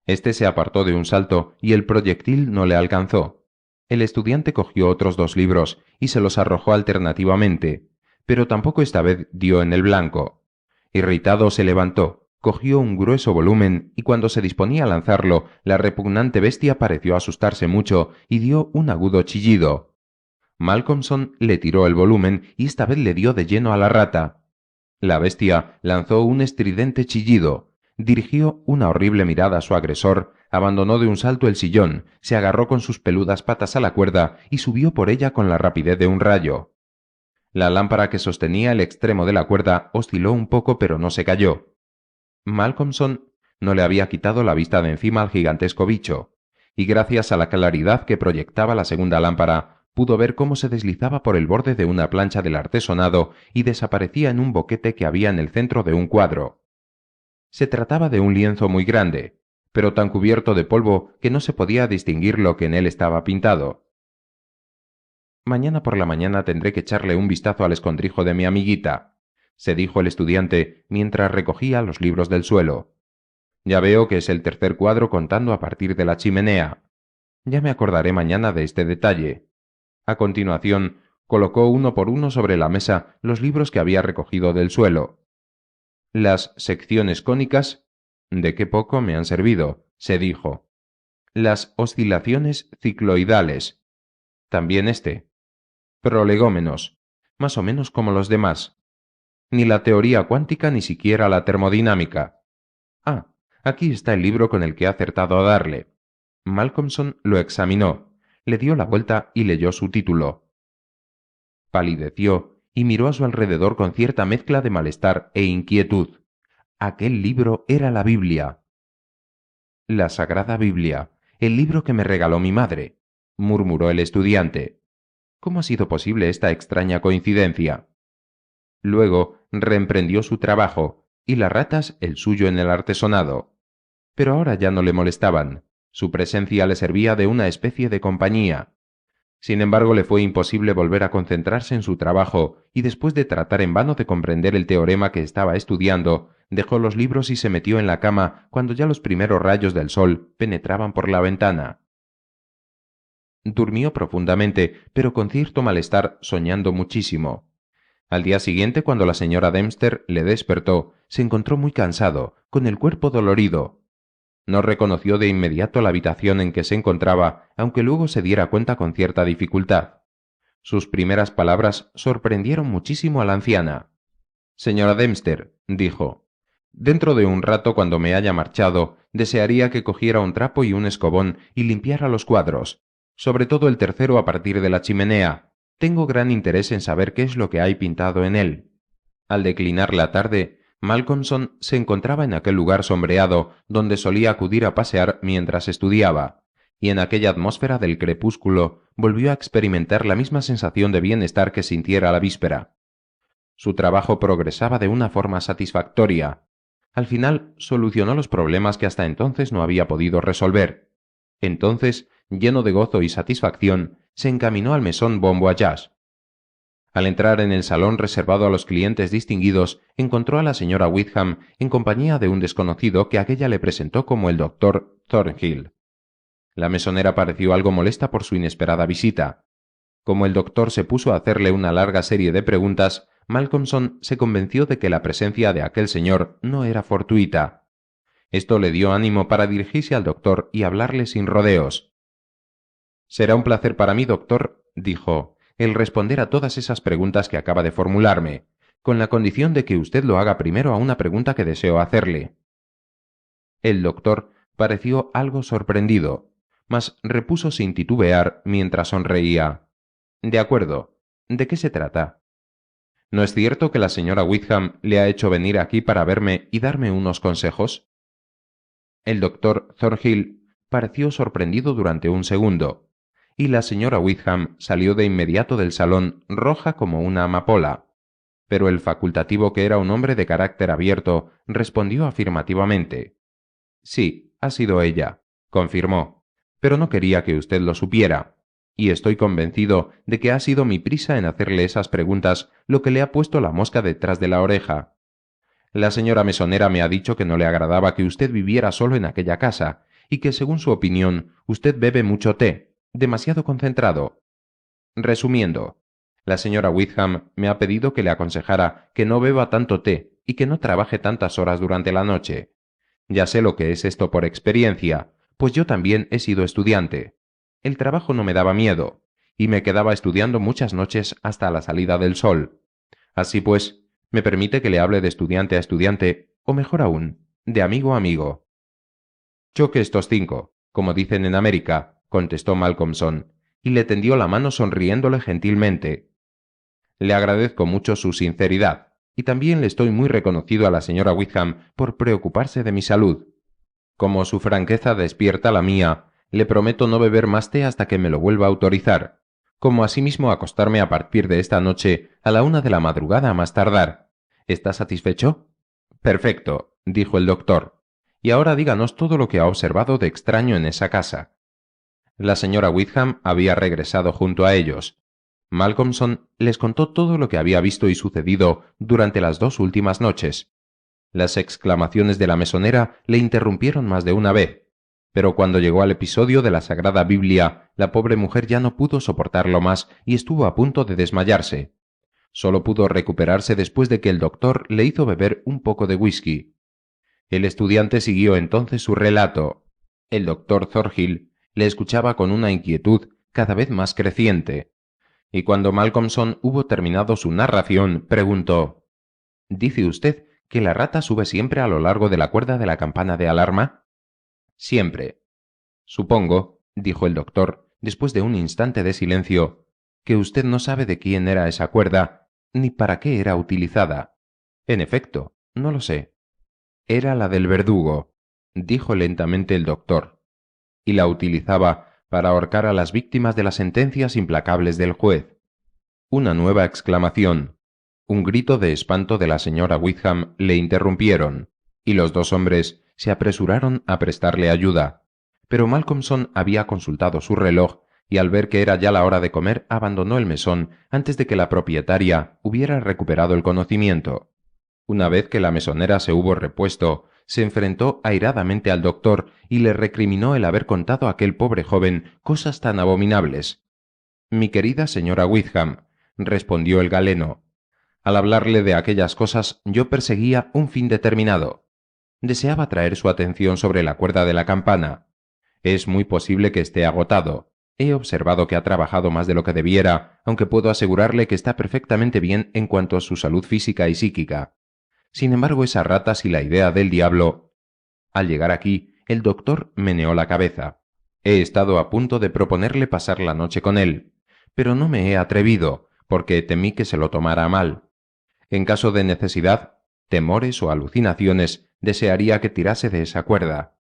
Este se apartó de un salto y el proyectil no le alcanzó. El estudiante cogió otros 2 libros y se los arrojó alternativamente, pero tampoco esta vez dio en el blanco. Irritado se levantó, cogió un grueso volumen y cuando se disponía a lanzarlo, la repugnante bestia pareció asustarse mucho y dio un agudo chillido. Malcolmson le tiró el volumen y esta vez le dio de lleno a la rata. La bestia lanzó un estridente chillido, dirigió una horrible mirada a su agresor, abandonó de un salto el sillón, se agarró con sus peludas patas a la cuerda y subió por ella con la rapidez de un rayo. La lámpara que sostenía el extremo de la cuerda osciló un poco pero no se cayó. Malcolmson no le había quitado la vista de encima al gigantesco bicho, y gracias a la claridad que proyectaba la segunda lámpara, pudo ver cómo se deslizaba por el borde de una plancha del artesonado y desaparecía en un boquete que había en el centro de un cuadro. Se trataba de un lienzo muy grande, pero tan cubierto de polvo que no se podía distinguir lo que en él estaba pintado. Mañana por la mañana tendré que echarle un vistazo al escondrijo de mi amiguita, se dijo el estudiante mientras recogía los libros del suelo. Ya veo que es el tercer cuadro contando a partir de la chimenea. Ya me acordaré mañana de este detalle. A continuación, colocó uno por uno sobre la mesa los libros que había recogido del suelo. Las secciones cónicas, ¿de qué poco me han servido?, se dijo. Las oscilaciones cicloidales, también este. Prolegómenos, más o menos como los demás. Ni la teoría cuántica ni siquiera la termodinámica. Ah, aquí está el libro con el que he acertado a darle. Malcolmson lo examinó, le dio la vuelta y leyó su título. Palideció y miró a su alrededor con cierta mezcla de malestar e inquietud. Aquel libro era la Biblia. La Sagrada Biblia, el libro que me regaló mi madre, murmuró el estudiante. ¿Cómo ha sido posible esta extraña coincidencia? Luego reemprendió su trabajo y las ratas el suyo en el artesonado. Pero ahora ya no le molestaban. Su presencia le servía de una especie de compañía. Sin embargo, le fue imposible volver a concentrarse en su trabajo y después de tratar en vano de comprender el teorema que estaba estudiando, dejó los libros y se metió en la cama cuando ya los primeros rayos del sol penetraban por la ventana. Durmió profundamente, pero con cierto malestar, soñando muchísimo. Al día siguiente, cuando la señora Dempster le despertó, se encontró muy cansado, con el cuerpo dolorido. No reconoció de inmediato la habitación en que se encontraba, aunque luego se diera cuenta con cierta dificultad. Sus primeras palabras sorprendieron muchísimo a la anciana. Señora Dempster, dijo, dentro de un rato, cuando me haya marchado, desearía que cogiera un trapo y un escobón y limpiara los cuadros, sobre todo el tercero a partir de la chimenea. Tengo gran interés en saber qué es lo que hay pintado en él. Al declinar la tarde, Malcolmson se encontraba en aquel lugar sombreado donde solía acudir a pasear mientras estudiaba, y en aquella atmósfera del crepúsculo volvió a experimentar la misma sensación de bienestar que sintiera la víspera. Su trabajo progresaba de una forma satisfactoria. Al final solucionó los problemas que hasta entonces no había podido resolver. Entonces, lleno de gozo y satisfacción, se encaminó al mesón Bon Voyage. Al entrar en el salón reservado a los clientes distinguidos, encontró a la señora Wickham en compañía de un desconocido que aquella le presentó como el doctor Thornhill. La mesonera pareció algo molesta por su inesperada visita. Como el doctor se puso a hacerle una larga serie de preguntas, Malcolmson se convenció de que la presencia de aquel señor no era fortuita. Esto le dio ánimo para dirigirse al doctor y hablarle sin rodeos. «Será un placer para mí, doctor», dijo, «el responder a todas esas preguntas que acaba de formularme, con la condición de que usted lo haga primero a una pregunta que deseo hacerle». El doctor pareció algo sorprendido, mas repuso sin titubear mientras sonreía. «De acuerdo. ¿De qué se trata?» «¿No es cierto que la señora Wickham le ha hecho venir aquí para verme y darme unos consejos?» El doctor Thornhill pareció sorprendido durante un segundo, y la señora Wickham salió de inmediato del salón roja como una amapola. Pero el facultativo, que era un hombre de carácter abierto, respondió afirmativamente. «Sí, ha sido ella», confirmó, «pero no quería que usted lo supiera, y estoy convencido de que ha sido mi prisa en hacerle esas preguntas lo que le ha puesto la mosca detrás de la oreja. La señora mesonera me ha dicho que no le agradaba que usted viviera solo en aquella casa, y que según su opinión usted bebe mucho té. demasiado concentrado. Resumiendo, la señora Wickham me ha pedido que le aconsejara que no beba tanto té y que no trabaje tantas horas durante la noche. Ya sé lo que es esto por experiencia, pues yo también he sido estudiante. El trabajo no me daba miedo, y me quedaba estudiando muchas noches hasta la salida del sol. Así pues, me permite que le hable de estudiante a estudiante, o mejor aún, de amigo a amigo. Choque estos cinco, como dicen en América, contestó Malcolmson, y le tendió la mano sonriéndole gentilmente. Le agradezco mucho su sinceridad, y también le estoy muy reconocido a la señora Wickham por preocuparse de mi salud. Como su franqueza despierta la mía, le prometo no beber más té hasta que me lo vuelva a autorizar, como asimismo acostarme a partir de esta noche a la 1 de la madrugada a más tardar. ¿Está satisfecho? Perfecto, dijo el doctor. Y ahora díganos todo lo que ha observado de extraño en esa casa. La señora Wickham había regresado junto a ellos. Malcolmson les contó todo lo que había visto y sucedido durante las 2 últimas noches. Las exclamaciones de la mesonera le interrumpieron más de una vez, pero cuando llegó al episodio de la Sagrada Biblia, la pobre mujer ya no pudo soportarlo más y estuvo a punto de desmayarse. Solo pudo recuperarse después de que el doctor le hizo beber un poco de whisky. El estudiante siguió entonces su relato. El doctor Thornhill le escuchaba con una inquietud cada vez más creciente, y cuando Malcolmson hubo terminado su narración, preguntó: ¿Dice usted que la rata sube siempre a lo largo de la cuerda de la campana de alarma? Siempre. Supongo, dijo el doctor, después de un instante de silencio, que usted no sabe de quién era esa cuerda, ni para qué era utilizada. En efecto, no lo sé. Era la del verdugo, dijo lentamente el doctor, y la utilizaba para ahorcar a las víctimas de las sentencias implacables del juez. Una nueva exclamación, un grito de espanto de la señora Wickham le interrumpieron, y los dos hombres se apresuraron a prestarle ayuda. Pero Malcolmson había consultado su reloj y al ver que era ya la hora de comer abandonó el mesón antes de que la propietaria hubiera recuperado el conocimiento. Una vez que la mesonera se hubo repuesto, se enfrentó airadamente al doctor y le recriminó el haber contado a aquel pobre joven cosas tan abominables. Mi querida señora Wickham, respondió el galeno, al hablarle de aquellas cosas yo perseguía un fin determinado. Deseaba traer su atención sobre la cuerda de la campana. Es muy posible que esté agotado. He observado que ha trabajado más de lo que debiera, aunque puedo asegurarle que está perfectamente bien en cuanto a su salud física y psíquica. Sin embargo, esa rata y la idea del diablo. Al llegar aquí, el doctor meneó la cabeza. He estado a punto de proponerle pasar la noche con él, pero no me he atrevido, porque temí que se lo tomara a mal. En caso de necesidad, temores o alucinaciones, desearía que tirase de esa cuerda.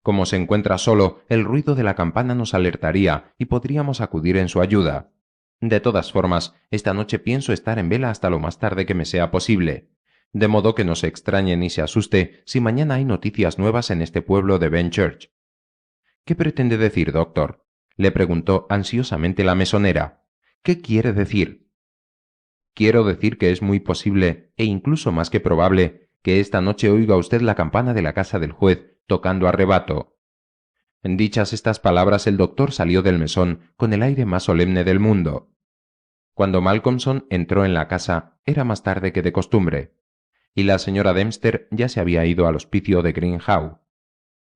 Como se encuentra solo, el ruido de la campana nos alertaría y podríamos acudir en su ayuda. De todas formas, esta noche pienso estar en vela hasta lo más tarde que me sea posible, de modo que no se extrañe ni se asuste si mañana hay noticias nuevas en este pueblo de Benchurch. ¿Qué pretende decir, doctor? Le preguntó ansiosamente la mesonera. ¿Qué quiere decir? Quiero decir que es muy posible, e incluso más que probable, que esta noche oiga usted la campana de la casa del juez tocando a rebato. En dichas estas palabras el doctor salió del mesón con el aire más solemne del mundo. Cuando Malcolmson entró en la casa era más tarde que de costumbre, y la señora Dempster ya se había ido al hospicio de Greenhow.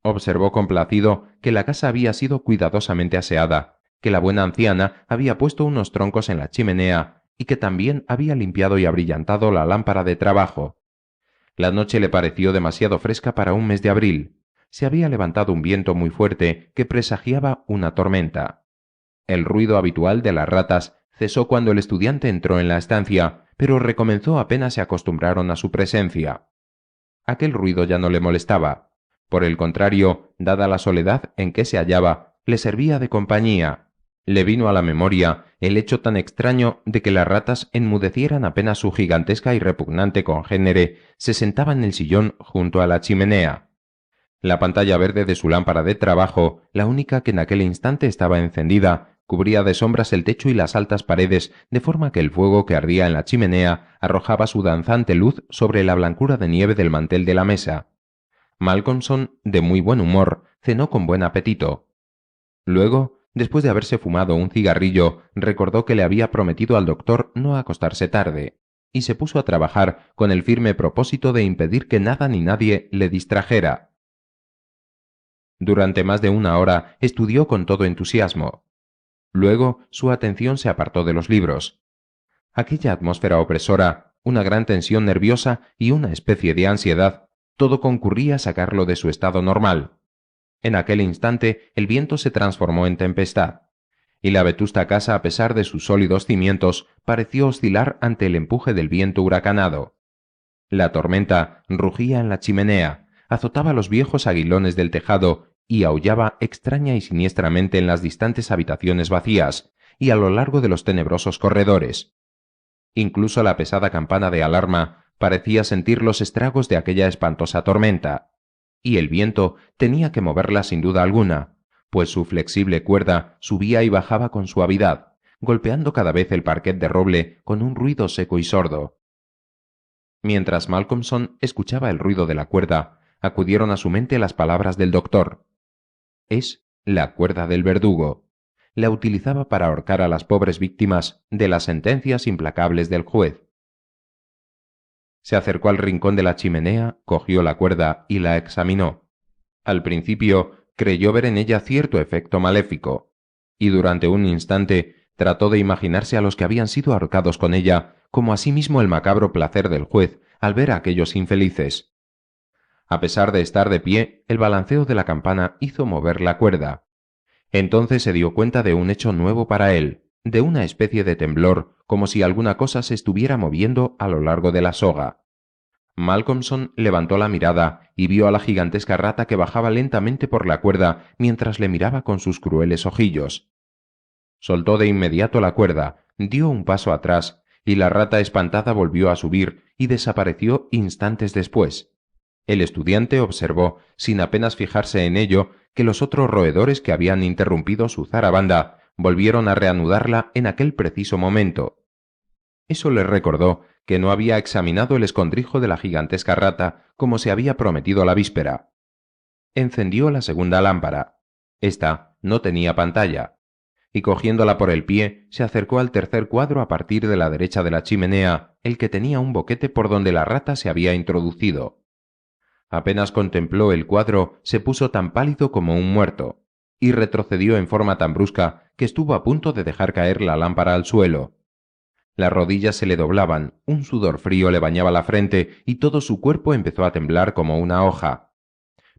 Observó complacido que la casa había sido cuidadosamente aseada, que la buena anciana había puesto unos troncos en la chimenea y que también había limpiado y abrillantado la lámpara de trabajo. La noche le pareció demasiado fresca para un mes de abril. Se había levantado un viento muy fuerte que presagiaba una tormenta. El ruido habitual de las ratas cesó cuando el estudiante entró en la estancia, pero recomenzó apenas se acostumbraron a su presencia. Aquel ruido ya no le molestaba. Por el contrario, dada la soledad en que se hallaba, le servía de compañía. Le vino a la memoria el hecho tan extraño de que las ratas enmudecieran apenas su gigantesca y repugnante congénere se sentaba en el sillón junto a la chimenea. La pantalla verde de su lámpara de trabajo, la única que en aquel instante estaba encendida, cubría de sombras el techo y las altas paredes, de forma que el fuego que ardía en la chimenea arrojaba su danzante luz sobre la blancura de nieve del mantel de la mesa. Malcolmson, de muy buen humor, cenó con buen apetito. Luego Después de haberse fumado un cigarrillo, recordó que le había prometido al doctor no acostarse tarde, y se puso a trabajar con el firme propósito de impedir que nada ni nadie le distrajera. Durante más de una hora estudió con todo entusiasmo. Luego su atención se apartó de los libros. Aquella atmósfera opresora, una gran tensión nerviosa y una especie de ansiedad, todo concurría a sacarlo de su estado normal. En aquel instante el viento se transformó en tempestad, y la vetusta casa, a pesar de sus sólidos cimientos, pareció oscilar ante el empuje del viento huracanado. La tormenta rugía en la chimenea, azotaba los viejos aguilones del tejado y aullaba extraña y siniestramente en las distantes habitaciones vacías y a lo largo de los tenebrosos corredores. Incluso la pesada campana de alarma parecía sentir los estragos de aquella espantosa tormenta, y el viento tenía que moverla sin duda alguna, pues su flexible cuerda subía y bajaba con suavidad, golpeando cada vez el parquet de roble con un ruido seco y sordo. Mientras Malcolmson escuchaba el ruido de la cuerda, acudieron a su mente las palabras del doctor. Es la cuerda del verdugo. La utilizaba para ahorcar a las pobres víctimas de las sentencias implacables del juez. Se acercó al rincón de la chimenea, cogió la cuerda y la examinó. Al principio creyó ver en ella cierto efecto maléfico, y durante un instante trató de imaginarse a los que habían sido ahorcados con ella, como asimismo el macabro placer del juez al ver a aquellos infelices. A pesar de estar de pie, el balanceo de la campana hizo mover la cuerda. Entonces se dio cuenta de un hecho nuevo para él, de una especie de temblor, como si alguna cosa se estuviera moviendo a lo largo de la soga. Malcolmson levantó la mirada y vio a la gigantesca rata que bajaba lentamente por la cuerda mientras le miraba con sus crueles ojillos. Soltó de inmediato la cuerda, dio un paso atrás, y la rata espantada volvió a subir y desapareció instantes después. El estudiante observó, sin apenas fijarse en ello, que los otros roedores que habían interrumpido su zarabanda volvieron a reanudarla en aquel preciso momento. Eso le recordó que no había examinado el escondrijo de la gigantesca rata como se había prometido la víspera. Encendió la segunda lámpara. Esta no tenía pantalla, y cogiéndola por el pie, se acercó al tercer cuadro a partir de la derecha de la chimenea, el que tenía un boquete por donde la rata se había introducido. Apenas contempló el cuadro, se puso tan pálido como un muerto, y retrocedió en forma tan brusca que estuvo a punto de dejar caer la lámpara al suelo. Las rodillas se le doblaban, un sudor frío le bañaba la frente y todo su cuerpo empezó a temblar como una hoja.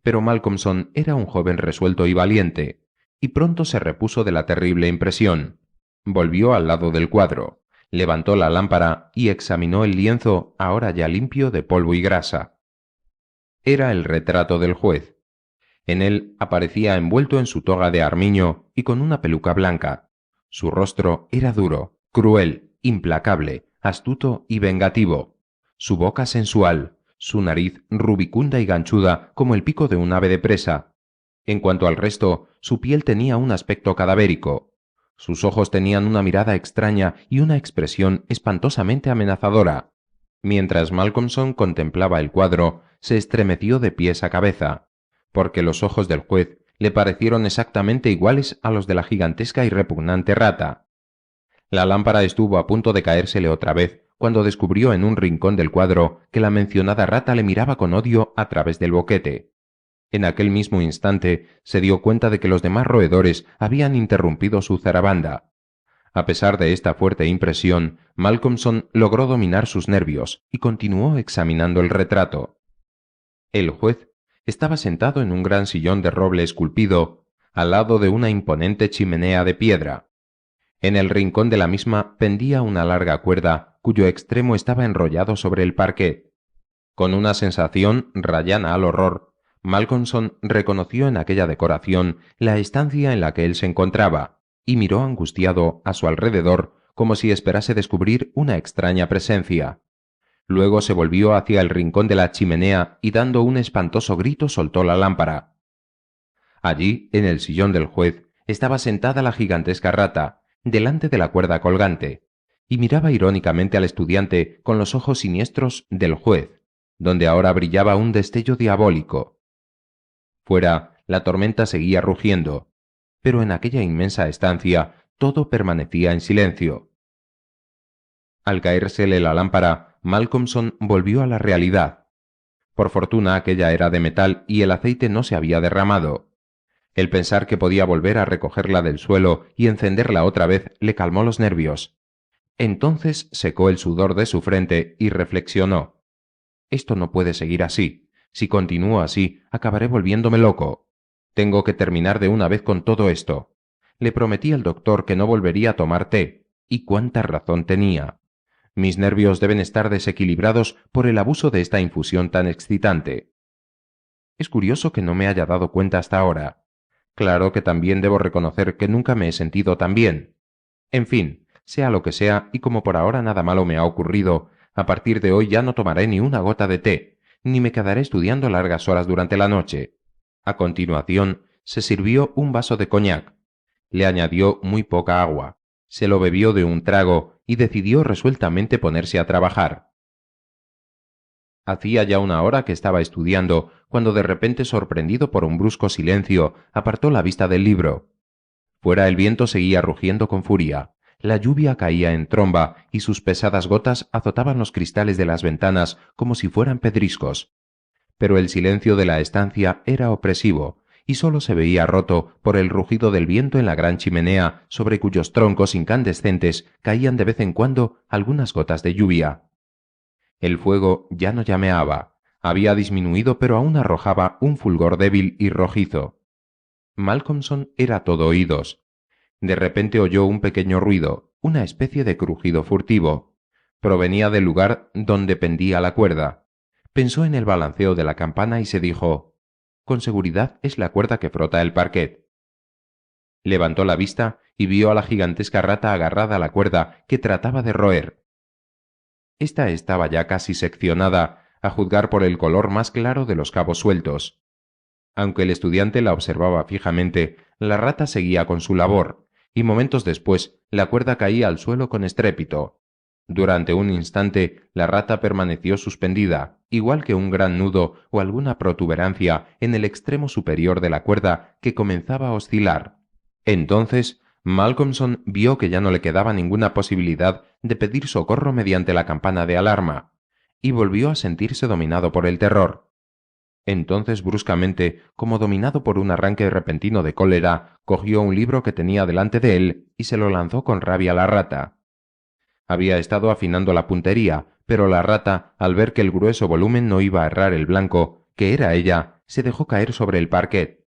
Pero Malcolmson era un joven resuelto y valiente, y pronto se repuso de la terrible impresión. Volvió al lado del cuadro, levantó la lámpara y examinó el lienzo, ahora ya limpio de polvo y grasa. Era el retrato del juez. En él aparecía envuelto en su toga de armiño y con una peluca blanca. Su rostro era duro, cruel, implacable, astuto y vengativo. Su boca sensual, su nariz rubicunda y ganchuda como el pico de un ave de presa. En cuanto al resto, su piel tenía un aspecto cadavérico. Sus ojos tenían una mirada extraña y una expresión espantosamente amenazadora. Mientras Malcolmson contemplaba el cuadro, se estremeció de pies a cabeza, porque los ojos del juez le parecieron exactamente iguales a los de la gigantesca y repugnante rata. La lámpara estuvo a punto de caérsele otra vez, cuando descubrió en un rincón del cuadro que la mencionada rata le miraba con odio a través del boquete. En aquel mismo instante se dio cuenta de que los demás roedores habían interrumpido su zarabanda. A pesar de esta fuerte impresión, Malcolmson logró dominar sus nervios y continuó examinando el retrato. El juez estaba sentado en un gran sillón de roble esculpido, al lado de una imponente chimenea de piedra. En el rincón de la misma pendía una larga cuerda cuyo extremo estaba enrollado sobre el parquet. Con una sensación rayana al horror, Malcolmson reconoció en aquella decoración la estancia en la que él se encontraba y miró angustiado a su alrededor como si esperase descubrir una extraña presencia. Luego se volvió hacia el rincón de la chimenea y dando un espantoso grito soltó la lámpara. Allí, en el sillón del juez, estaba sentada la gigantesca rata, delante de la cuerda colgante, y miraba irónicamente al estudiante con los ojos siniestros del juez, donde ahora brillaba un destello diabólico. Fuera, la tormenta seguía rugiendo. pero en aquella inmensa estancia todo permanecía en silencio. Al caérsele la lámpara, Malcolmson volvió a la realidad. Por fortuna aquella era de metal y el aceite no se había derramado. El pensar que podía volver a recogerla del suelo y encenderla otra vez le calmó los nervios. Entonces secó el sudor de su frente y reflexionó. Esto no puede seguir así. Si continúo así, acabaré volviéndome loco. Tengo que terminar de una vez con todo esto. Le prometí al doctor que no volvería a tomar té, y cuánta razón tenía. Mis nervios deben estar desequilibrados por el abuso de esta infusión tan excitante. Es curioso que no me haya dado cuenta hasta ahora. Claro que también debo reconocer que nunca me he sentido tan bien. En fin, sea lo que sea, y como por ahora nada malo me ha ocurrido, a partir de hoy ya no tomaré ni una gota de té, ni me quedaré estudiando largas horas durante la noche. A continuación, se sirvió un vaso de coñac. Le añadió muy poca agua. Se lo bebió de un trago y decidió resueltamente ponerse a trabajar. Hacía ya una hora que estaba estudiando, cuando de repente, sorprendido por un brusco silencio, apartó la vista del libro. Fuera el viento seguía rugiendo con furia. La lluvia caía en tromba y sus pesadas gotas azotaban los cristales de las ventanas como si fueran pedriscos. Pero el silencio de la estancia era opresivo, y sólo se veía roto por el rugido del viento en la gran chimenea, sobre cuyos troncos incandescentes caían de vez en cuando algunas gotas de lluvia. El fuego ya no llameaba, había disminuido, pero aún arrojaba un fulgor débil y rojizo. Malcolmson era todo oídos. De repente oyó un pequeño ruido, una especie de crujido furtivo. Provenía del lugar donde pendía la cuerda. Pensó en el balanceo de la campana y se dijo: con seguridad es la cuerda que frota el parquet. Levantó la vista y vio a la gigantesca rata agarrada a la cuerda que trataba de roer. Esta estaba ya casi seccionada, a juzgar por el color más claro de los cabos sueltos. Aunque el estudiante la observaba fijamente, la rata seguía con su labor, y momentos después la cuerda caía al suelo con estrépito. Durante un instante la rata permaneció suspendida, igual que un gran nudo o alguna protuberancia en el extremo superior de la cuerda que comenzaba a oscilar. Entonces Malcolmson vio que ya no le quedaba ninguna posibilidad de pedir socorro mediante la campana de alarma, y volvió a sentirse dominado por el terror. Entonces, bruscamente, como dominado por un arranque repentino de cólera, cogió un libro que tenía delante de él y se lo lanzó con rabia a la rata. Había estado afinando la puntería, pero la rata, al ver que el grueso volumen no iba a errar el blanco, que era ella, se dejó caer sobre el parquet.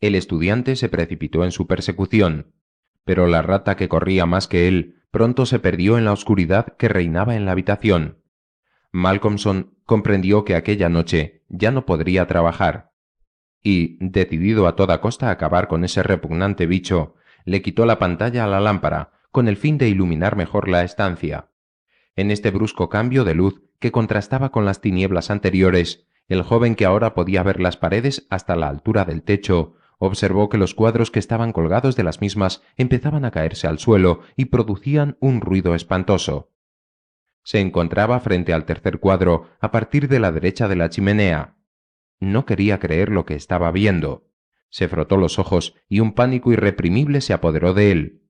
El estudiante se precipitó en su persecución, pero la rata, que corría más que él, pronto se perdió en la oscuridad que reinaba en la habitación. Malcolmson comprendió que aquella noche ya no podría trabajar, y, decidido a toda costa a acabar con ese repugnante bicho, le quitó la pantalla a la lámpara, con el fin de iluminar mejor la estancia. En este brusco cambio de luz, que contrastaba con las tinieblas anteriores, el joven, que ahora podía ver las paredes hasta la altura del techo, observó que los cuadros que estaban colgados de las mismas empezaban a caerse al suelo y producían un ruido espantoso. Se encontraba frente al tercer cuadro, a partir de la derecha de la chimenea. No quería creer lo que estaba viendo. Se frotó los ojos y un pánico irreprimible se apoderó de él.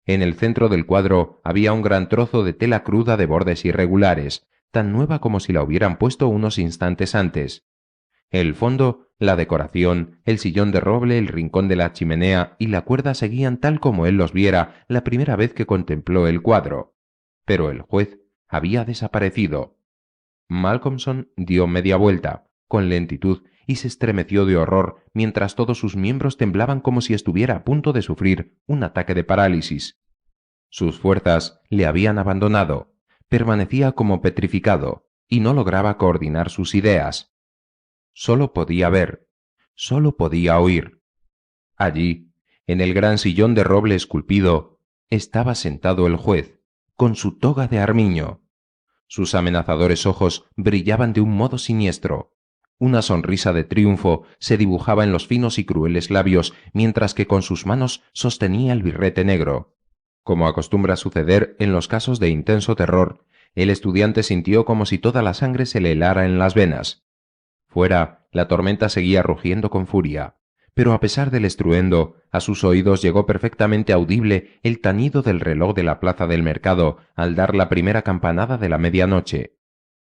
En el centro del cuadro había un gran trozo de tela cruda de bordes irregulares, tan nueva como si la hubieran puesto unos instantes antes. El fondo, la decoración, el sillón de roble, el rincón de la chimenea y la cuerda seguían tal como él los viera la primera vez que contempló el cuadro. Pero el juez había desaparecido. Malcolmson dio media vuelta, con lentitud, y se estremeció de horror, mientras todos sus miembros temblaban como si estuviera a punto de sufrir un ataque de parálisis. Sus fuerzas le habían abandonado, permanecía como petrificado, y no lograba coordinar sus ideas. Solo podía ver, solo podía oír. Allí, en el gran sillón de roble esculpido, estaba sentado el juez, con su toga de armiño. Sus amenazadores ojos brillaban de un modo siniestro. Una sonrisa de triunfo se dibujaba en los finos y crueles labios, mientras que con sus manos sostenía el birrete negro. Como acostumbra suceder en los casos de intenso terror, el estudiante sintió como si toda la sangre se le helara en las venas. Fuera, la tormenta seguía rugiendo con furia, pero a pesar del estruendo, a sus oídos llegó perfectamente audible el tañido del reloj de la plaza del mercado al dar la primera campanada de la medianoche.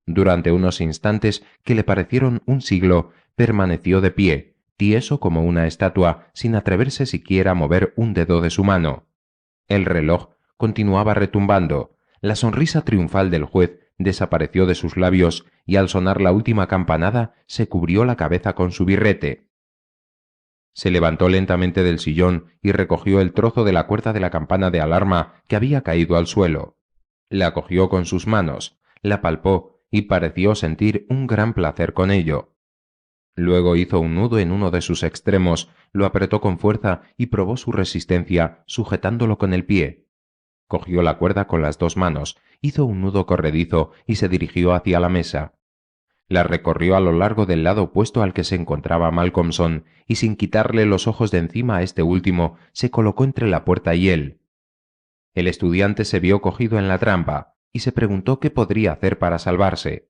Durante unos instantes que le parecieron un siglo, permaneció de pie, tieso como una estatua, sin atreverse siquiera a mover un dedo de su mano. El reloj continuaba retumbando. La sonrisa triunfal del juez desapareció de sus labios y al sonar la última campanada se cubrió la cabeza con su birrete. Se levantó lentamente del sillón y recogió el trozo de la cuerda de la campana de alarma que había caído al suelo. La cogió con sus manos, la palpó y pareció sentir un gran placer con ello. Luego hizo un nudo en uno de sus extremos, lo apretó con fuerza y probó su resistencia sujetándolo con el pie. Cogió la cuerda con las dos manos, hizo un nudo corredizo y se dirigió hacia la mesa. La recorrió a lo largo del lado opuesto al que se encontraba Malcolmson y sin quitarle los ojos de encima a este último, se colocó entre la puerta y él. El estudiante se vio cogido en la trampa y se preguntó qué podría hacer para salvarse.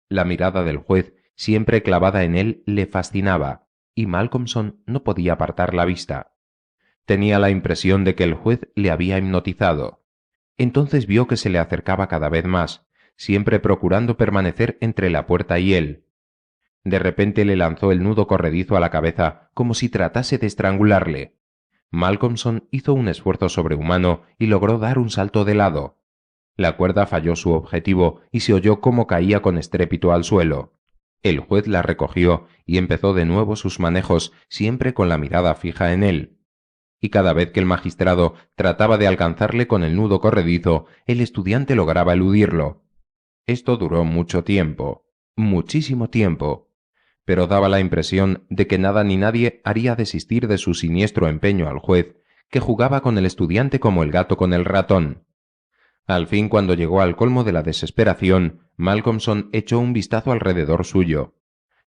La mirada del juez, siempre clavada en él, le fascinaba, y Malcolmson no podía apartar la vista. Tenía la impresión de que el juez le había hipnotizado. Entonces vio que se le acercaba cada vez más, siempre procurando permanecer entre la puerta y él. De repente le lanzó el nudo corredizo a la cabeza, como si tratase de estrangularle. Malcolmson hizo un esfuerzo sobrehumano y logró dar un salto de lado. La cuerda falló su objetivo y se oyó cómo caía con estrépito al suelo. El juez la recogió y empezó de nuevo sus manejos, siempre con la mirada fija en él. Y cada vez que el magistrado trataba de alcanzarle con el nudo corredizo, el estudiante lograba eludirlo. Esto duró mucho tiempo, muchísimo tiempo, pero daba la impresión de que nada ni nadie haría desistir de su siniestro empeño al juez, que jugaba con el estudiante como el gato con el ratón. Al fin, cuando llegó al colmo de la desesperación, Malcolmson echó un vistazo alrededor suyo.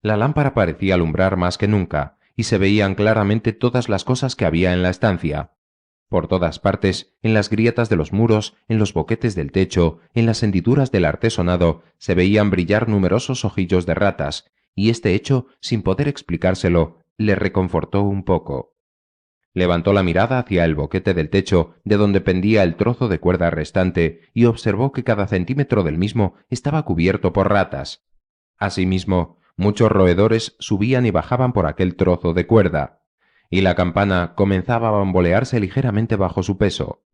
La lámpara parecía alumbrar más que nunca, y se veían claramente todas las cosas que había en la estancia. Por todas partes, en las grietas de los muros, en los boquetes del techo, en las hendiduras del artesonado, se veían brillar numerosos ojillos de ratas, y este hecho, sin poder explicárselo, le reconfortó un poco. Levantó la mirada hacia el boquete del techo, de donde pendía el trozo de cuerda restante, y observó que cada centímetro del mismo estaba cubierto por ratas. Asimismo, muchos roedores subían y bajaban por aquel trozo de cuerda, y la campana comenzaba a bambolearse ligeramente bajo su peso.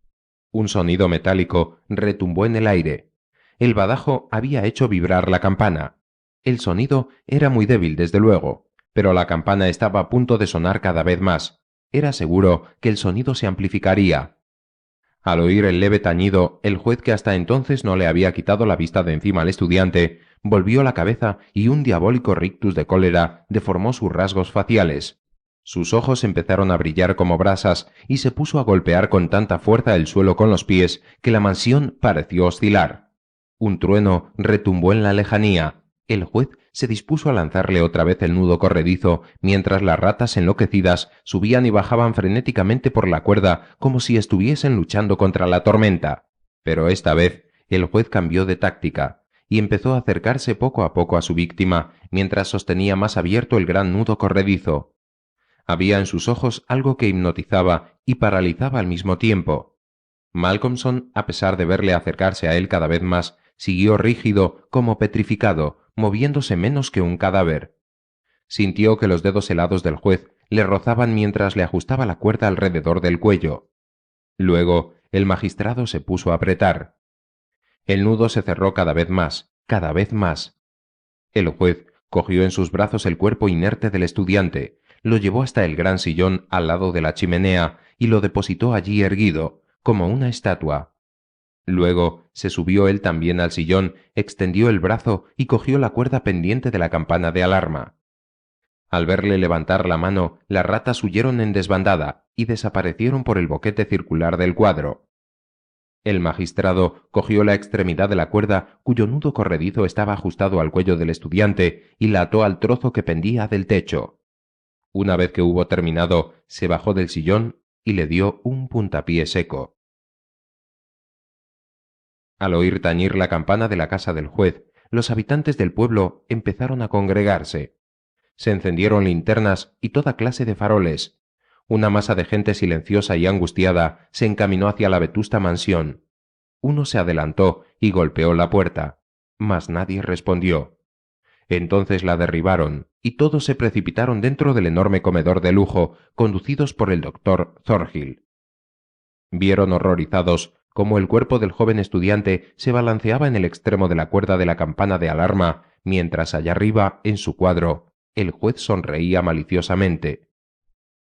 Un sonido metálico retumbó en el aire. El badajo había hecho vibrar la campana. El sonido era muy débil, desde luego, pero la campana estaba a punto de sonar cada vez más. Era seguro que el sonido se amplificaría. Al oír el leve tañido, el juez, que hasta entonces no le había quitado la vista de encima al estudiante, volvió la cabeza y un diabólico rictus de cólera deformó sus rasgos faciales. Sus ojos empezaron a brillar como brasas y se puso a golpear con tanta fuerza el suelo con los pies que la mansión pareció oscilar. Un trueno retumbó en la lejanía. El juez se dispuso a lanzarle otra vez el nudo corredizo, mientras las ratas enloquecidas subían y bajaban frenéticamente por la cuerda como si estuviesen luchando contra la tormenta. Pero esta vez el juez cambió de táctica y empezó a acercarse poco a poco a su víctima, mientras sostenía más abierto el gran nudo corredizo. Había en sus ojos algo que hipnotizaba y paralizaba al mismo tiempo. Malcolmson, a pesar de verle acercarse a él cada vez más, siguió rígido, como petrificado, moviéndose menos que un cadáver. Sintió que los dedos helados del juez le rozaban mientras le ajustaba la cuerda alrededor del cuello. Luego el magistrado se puso a apretar. El nudo se cerró cada vez más, cada vez más. El juez cogió en sus brazos el cuerpo inerte del estudiante, lo llevó hasta el gran sillón al lado de la chimenea y lo depositó allí erguido, como una estatua. Luego se subió él también al sillón, extendió el brazo y cogió la cuerda pendiente de la campana de alarma. Al verle levantar la mano, las ratas huyeron en desbandada y desaparecieron por el boquete circular del cuadro. El magistrado cogió la extremidad de la cuerda, cuyo nudo corredizo estaba ajustado al cuello del estudiante, y la ató al trozo que pendía del techo. Una vez que hubo terminado, se bajó del sillón y le dio un puntapié seco. Al oír tañir la campana de la casa del juez, los habitantes del pueblo empezaron a congregarse. Se encendieron linternas y toda clase de faroles. Una masa de gente silenciosa y angustiada se encaminó hacia la vetusta mansión. Uno se adelantó y golpeó la puerta, mas nadie respondió. Entonces la derribaron, y todos se precipitaron dentro del enorme comedor de lujo, conducidos por el doctor Thornhill. Vieron horrorizados cómo el cuerpo del joven estudiante se balanceaba en el extremo de la cuerda de la campana de alarma, mientras allá arriba, en su cuadro, el juez sonreía maliciosamente,